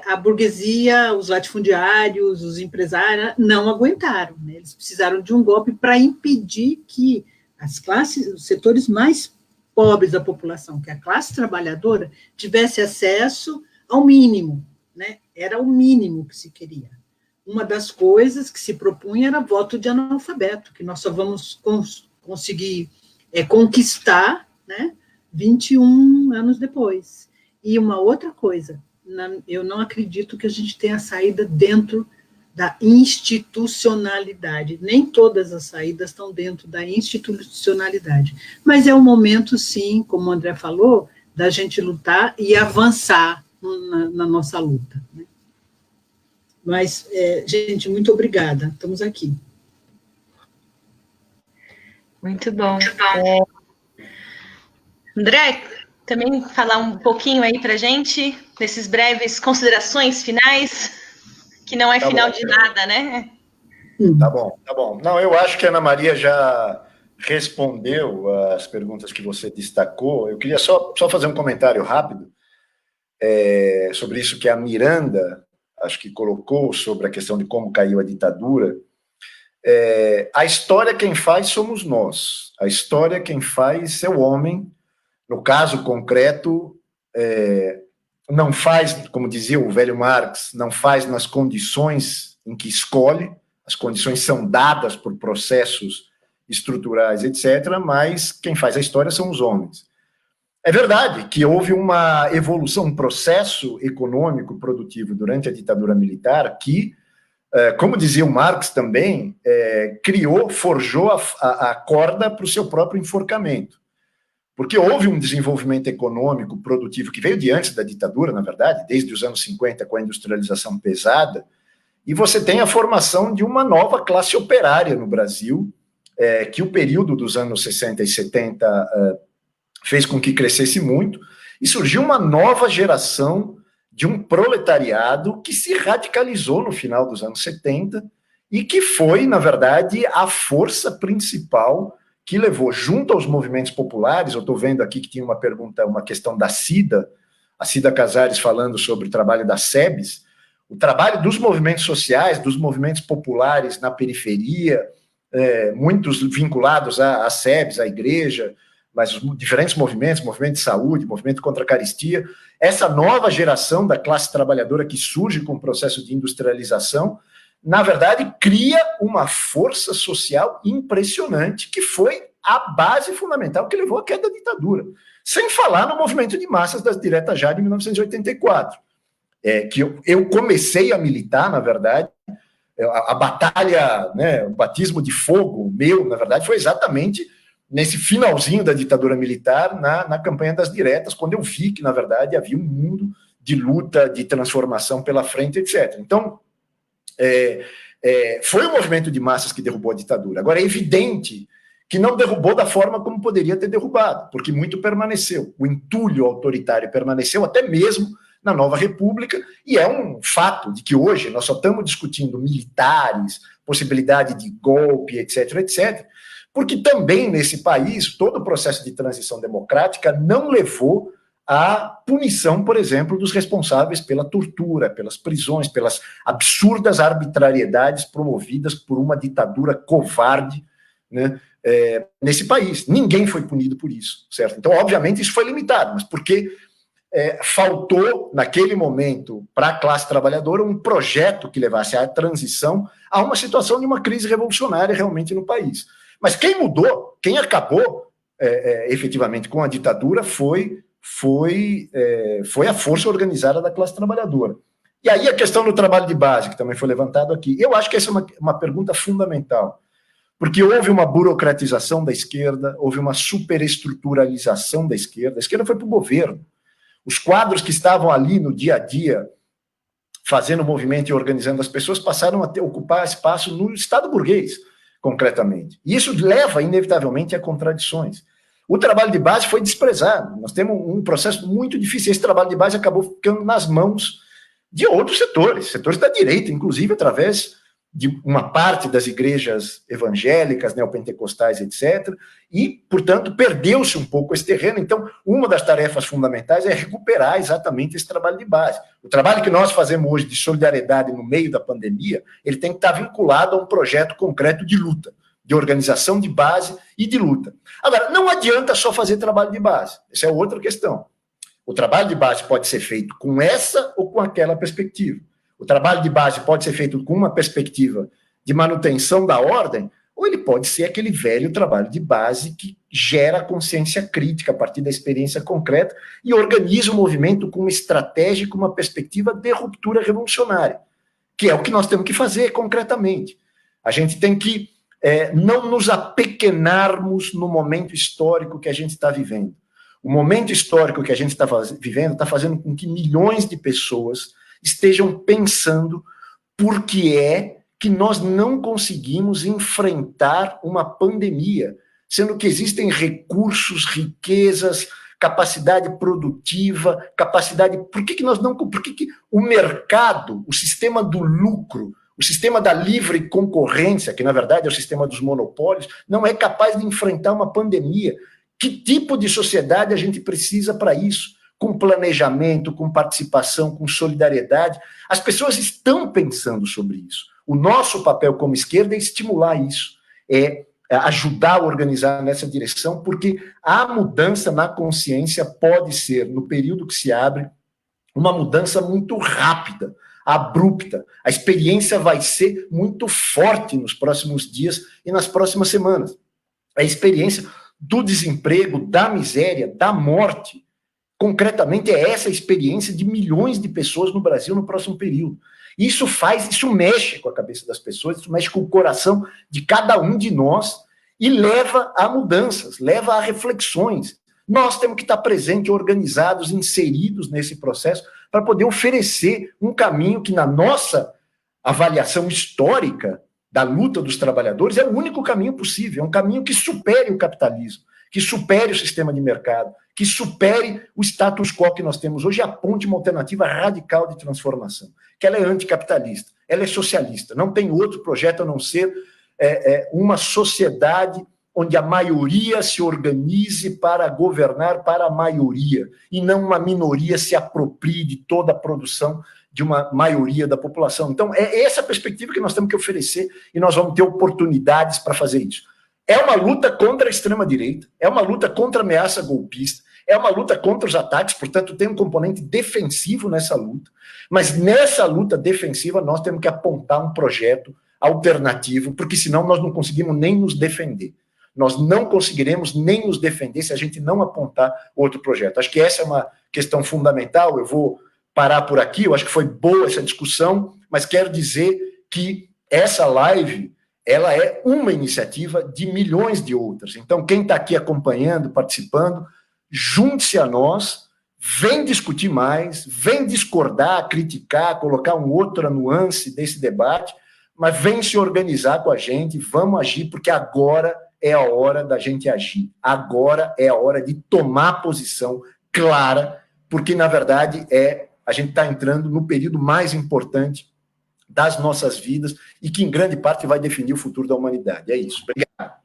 a burguesia, os latifundiários, os empresários não aguentaram, né? Eles precisaram de um golpe para impedir que os setores mais pobres da população, que a classe trabalhadora, tivesse acesso ao mínimo, né? Era o mínimo que se queria. Uma das coisas que se propunha era voto de analfabeto, que nós só vamos conseguir conquistar, né, 21 anos depois. E uma outra coisa, eu não acredito que a gente tenha saída dentro da institucionalidade. Nem todas as saídas estão dentro da institucionalidade. Mas é um momento, sim, como o André falou, da gente lutar e avançar na nossa luta, né? Mas, gente, muito obrigada. Estamos aqui. Muito bom. André, também falar um pouquinho aí para a gente, desses breves considerações finais, que não é final de nada, né? Tá bom. Não, eu acho que a Ana Maria já respondeu as perguntas que você destacou. Eu queria só fazer um comentário rápido sobre isso que a Miranda, acho que colocou, sobre a questão de como caiu a ditadura. A história quem faz somos nós. A história quem faz é o homem. No caso concreto, não faz, como dizia o velho Marx, não faz nas condições em que escolhe, as condições são dadas por processos estruturais, etc., mas quem faz a história são os homens. É verdade que houve uma evolução, um processo econômico produtivo durante a ditadura militar que, como dizia o Marx também, forjou a corda para o seu próprio enforcamento. porque houve um desenvolvimento econômico produtivo que veio de antes da ditadura, na verdade, desde os anos 50, com a industrialização pesada, e você tem a formação de uma nova classe operária no Brasil, que o período dos anos 60 e 70 fez com que crescesse muito, e surgiu uma nova geração de um proletariado que se radicalizou no final dos anos 70 e que foi, na verdade, a força principal que levou, junto aos movimentos populares. Eu estou vendo aqui que tinha uma pergunta, uma questão da Cida, a Cida Casares falando sobre o trabalho das SEBs, o trabalho dos movimentos sociais, dos movimentos populares na periferia, muitos vinculados às SEBs, à igreja, mas os diferentes movimentos, movimento de saúde, movimento contra a carestia, essa nova geração da classe trabalhadora que surge com o processo de industrialização, na verdade, cria uma força social impressionante, que foi a base fundamental que levou à queda da ditadura. Sem falar no movimento de massas das diretas já de 1984, que eu comecei a militar, na verdade, a batalha, né, o batismo de fogo meu, na verdade, foi exatamente nesse finalzinho da ditadura militar, na campanha das diretas, quando eu vi que, na verdade, havia um mundo de luta, de transformação pela frente, etc. Então, foi o movimento de massas que derrubou a ditadura. Agora, é evidente que não derrubou da forma como poderia ter derrubado, porque muito permaneceu. O entulho autoritário permaneceu até mesmo na nova república, e é um fato de que hoje nós só estamos discutindo militares, possibilidade de golpe, etc., etc., porque também nesse país todo o processo de transição democrática não levou à punição, por exemplo, dos responsáveis pela tortura, pelas prisões, pelas absurdas arbitrariedades promovidas por uma ditadura covarde, né, nesse país. Ninguém foi punido por isso, certo? Então, obviamente, isso foi limitado, mas porque faltou, naquele momento, para a classe trabalhadora, um projeto que levasse à transição a uma situação de uma crise revolucionária realmente no país. Mas quem mudou, quem acabou efetivamente com a ditadura foi a força organizada da classe trabalhadora. E aí a questão do trabalho de base, que também foi levantado aqui, eu acho que essa é uma pergunta fundamental, porque houve uma burocratização da esquerda, houve uma superestruturalização da esquerda, a esquerda foi para o governo. Os quadros que estavam ali no dia a dia, fazendo o movimento e organizando as pessoas, passaram a ocupar espaço no Estado burguês, concretamente. E isso leva, inevitavelmente, a contradições. O trabalho de base foi desprezado. Nós temos um processo muito difícil. Esse trabalho de base acabou ficando nas mãos de outros setores da direita, inclusive através de uma parte das igrejas evangélicas, neopentecostais, etc., e, portanto, perdeu-se um pouco esse terreno. Então, uma das tarefas fundamentais é recuperar exatamente esse trabalho de base. O trabalho que nós fazemos hoje de solidariedade no meio da pandemia, ele tem que estar vinculado a um projeto concreto de luta, de organização de base e de luta. Agora, não adianta só fazer trabalho de base, essa é outra questão. O trabalho de base pode ser feito com essa ou com aquela perspectiva. O trabalho de base pode ser feito com uma perspectiva de manutenção da ordem, ou ele pode ser aquele velho trabalho de base que gera consciência crítica a partir da experiência concreta e organiza o movimento com uma estratégia, com uma perspectiva de ruptura revolucionária, que é o que nós temos que fazer concretamente. A gente tem que não nos apequenarmos no momento histórico que a gente está vivendo. O momento histórico que a gente está vivendo está fazendo com que milhões de pessoas estejam pensando por que é que nós não conseguimos enfrentar uma pandemia, sendo que existem recursos, riquezas, capacidade produtiva, capacidade... Por que o mercado, o sistema do lucro, o sistema da livre concorrência, que na verdade é o sistema dos monopólios, não é capaz de enfrentar uma pandemia? Que tipo de sociedade a gente precisa para isso? Com planejamento, com participação, com solidariedade. As pessoas estão pensando sobre isso. O nosso papel como esquerda é estimular isso, é ajudar a organizar nessa direção, porque a mudança na consciência pode ser, no período que se abre, uma mudança muito rápida, abrupta. A experiência vai ser muito forte nos próximos dias e nas próximas semanas. A experiência do desemprego, da miséria, da morte, concretamente é essa a experiência de milhões de pessoas no Brasil no próximo período. Isso mexe com a cabeça das pessoas, isso mexe com o coração de cada um de nós e leva a mudanças, leva a reflexões. Nós temos que estar presentes, organizados, inseridos nesse processo, para poder oferecer um caminho que, na nossa avaliação histórica da luta dos trabalhadores, é o único caminho possível, é um caminho que supere o capitalismo, que supere o sistema de mercado, que supere o status quo que nós temos hoje e aponte uma alternativa radical de transformação, que ela é anticapitalista, ela é socialista, não tem outro projeto a não ser uma sociedade onde a maioria se organize para governar para a maioria, e não uma minoria se aproprie de toda a produção de uma maioria da população. Então, é essa a perspectiva que nós temos que oferecer, e nós vamos ter oportunidades para fazer isso. É uma luta contra a extrema-direita, é uma luta contra a ameaça golpista, é uma luta contra os ataques, portanto, tem um componente defensivo nessa luta, mas nessa luta defensiva nós temos que apontar um projeto alternativo, porque senão nós não conseguimos nem nos defender. Nós não conseguiremos nem nos defender se a gente não apontar outro projeto. Acho que essa é uma questão fundamental. Eu vou parar por aqui, eu acho que foi boa essa discussão, mas quero dizer que essa live, ela é uma iniciativa de milhões de outras. Então, quem está aqui acompanhando, participando, junte-se a nós, vem discutir mais, vem discordar, criticar, colocar uma outra nuance desse debate, mas vem se organizar com a gente, vamos agir, porque agora é a hora da gente agir. Agora é a hora de tomar posição clara, porque, na verdade, a gente está entrando no período mais importante das nossas vidas e que, em grande parte, vai definir o futuro da humanidade. É isso. Obrigado.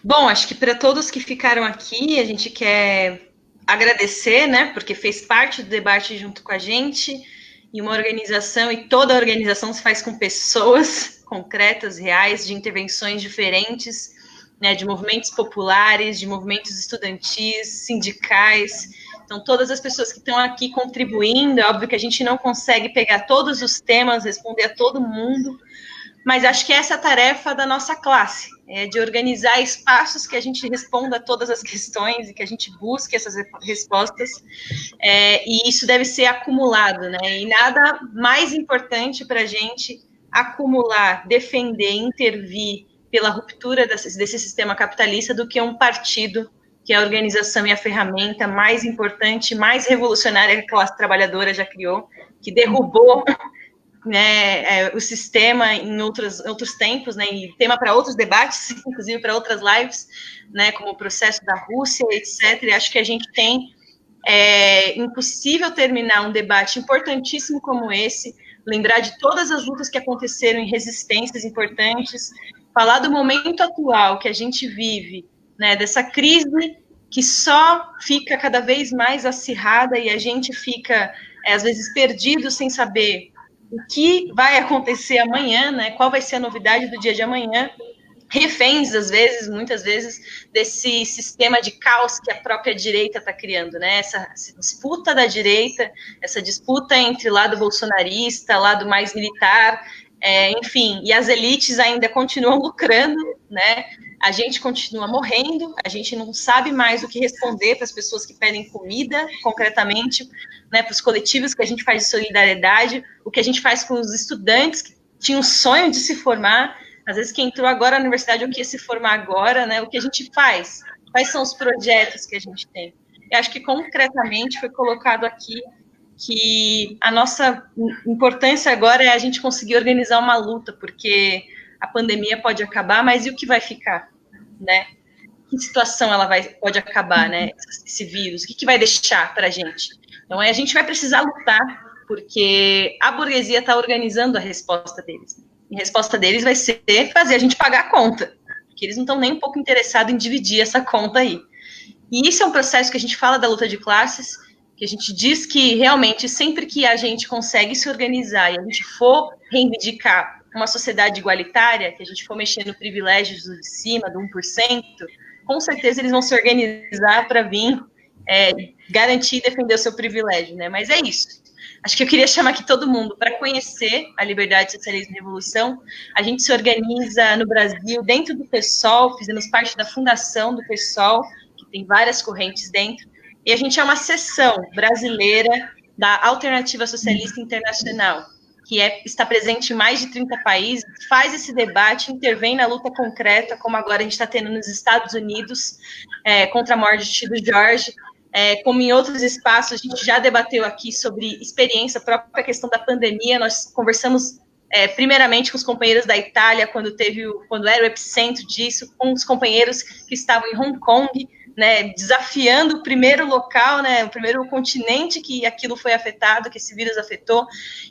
Bom, acho que para todos que ficaram aqui, a gente quer agradecer, né, porque fez parte do debate junto com a gente, e uma organização, e toda a organização se faz com pessoas concretas, reais, de intervenções diferentes, né, de movimentos populares, de movimentos estudantis, sindicais. Então, todas as pessoas que estão aqui contribuindo, é óbvio que a gente não consegue pegar todos os temas, responder a todo mundo, mas acho que essa é a tarefa da nossa classe, de organizar espaços que a gente responda a todas as questões e que a gente busque essas respostas, e isso deve ser acumulado, né? E nada mais importante para a gente acumular, defender, intervir pela ruptura desse sistema capitalista do que um partido, que é a organização e a ferramenta mais importante, mais revolucionária que a classe trabalhadora já criou, que derrubou, né, o sistema em outros tempos, né, e tema para outros debates, inclusive para outras lives, né, como o processo da Rússia, etc. E acho que a gente tem, impossível terminar um debate importantíssimo como esse, lembrar de todas as lutas que aconteceram em resistências importantes, falar do momento atual que a gente vive, né, dessa crise que só fica cada vez mais acirrada e a gente fica, às vezes, perdido sem saber o que vai acontecer amanhã, né? Qual vai ser a novidade do dia de amanhã, reféns, às vezes, muitas vezes, desse sistema de caos que a própria direita está criando, né? Essa disputa da direita, essa disputa entre lado bolsonarista, lado mais militar, enfim, e as elites ainda continuam lucrando, né? A gente continua morrendo, a gente não sabe mais o que responder para as pessoas que pedem comida, concretamente, né, para os coletivos que a gente faz de solidariedade, o que a gente faz com os estudantes que tinham o sonho de se formar, às vezes quem entrou agora na universidade ou quer se formar agora, né, o que a gente faz, quais são os projetos que a gente tem. Eu acho que concretamente foi colocado aqui que a nossa importância agora é a gente conseguir organizar uma luta, porque a pandemia pode acabar, mas e o que vai ficar, né? Que situação ela pode acabar, né? Esse vírus, o que vai deixar para a gente? Então, a gente vai precisar lutar, porque a burguesia está organizando a resposta deles. E a resposta deles vai ser fazer a gente pagar a conta, porque eles não estão nem um pouco interessados em dividir essa conta aí. E isso é um processo que a gente fala da luta de classes, que a gente diz que realmente sempre que a gente consegue se organizar e a gente for reivindicar uma sociedade igualitária, que a gente for mexer no privilégio de cima, do 1%, com certeza eles vão se organizar para vir garantir e defender o seu privilégio, né? Mas é isso. Acho que eu queria chamar aqui todo mundo para conhecer a Liberdade, Socialismo e Revolução. A gente se organiza no Brasil, dentro do PSOL, fizemos parte da fundação do PSOL, que tem várias correntes dentro, e a gente é uma seção brasileira da Alternativa Socialista Internacional, está presente em mais de 30 países, faz esse debate, intervém na luta concreta, como agora a gente está tendo nos Estados Unidos, contra a morte do George, como em outros espaços, a gente já debateu aqui sobre experiência, a própria questão da pandemia, nós conversamos primeiramente com os companheiros da Itália, quando era o epicentro disso, com os companheiros que estavam em Hong Kong, né, desafiando o primeiro local, né, o primeiro continente que aquilo foi afetado, que esse vírus afetou.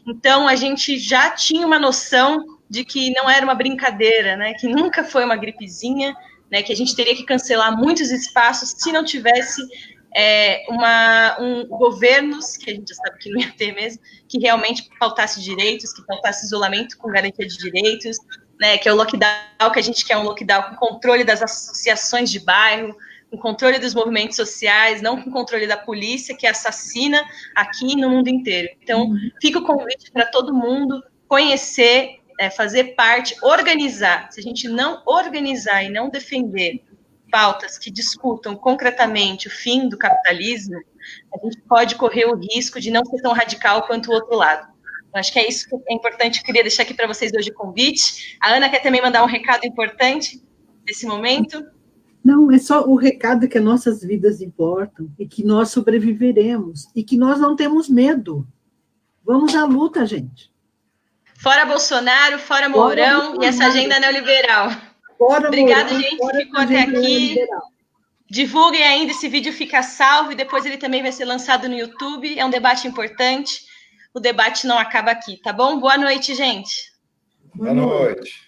Então, a gente já tinha uma noção de que não era uma brincadeira, né, que nunca foi uma gripezinha, né, que a gente teria que cancelar muitos espaços se não tivesse governos, que a gente já sabe que não ia ter mesmo, que realmente pautasse direitos, que pautasse isolamento com garantia de direitos, né, que é o lockdown, que a gente quer um lockdown com controle das associações de bairro, com controle dos movimentos sociais, não com controle da polícia, que assassina aqui no mundo inteiro. Então, fica o convite para todo mundo conhecer, fazer parte, organizar. Se a gente não organizar e não defender pautas que discutam concretamente o fim do capitalismo, a gente pode correr o risco de não ser tão radical quanto o outro lado. Então, acho que é isso que é importante, eu queria deixar aqui para vocês hoje o convite. A Ana quer também mandar um recado importante nesse momento? Não, é só o recado que as nossas vidas importam e que nós sobreviveremos e que nós não temos medo. Vamos à luta, gente. Fora Bolsonaro, fora Mourão e essa agenda neoliberal. Obrigada, gente, que ficou até aqui. Divulguem ainda, esse vídeo fica salvo e depois ele também vai ser lançado no YouTube. É um debate importante. O debate não acaba aqui, tá bom? Boa noite, gente. Boa noite.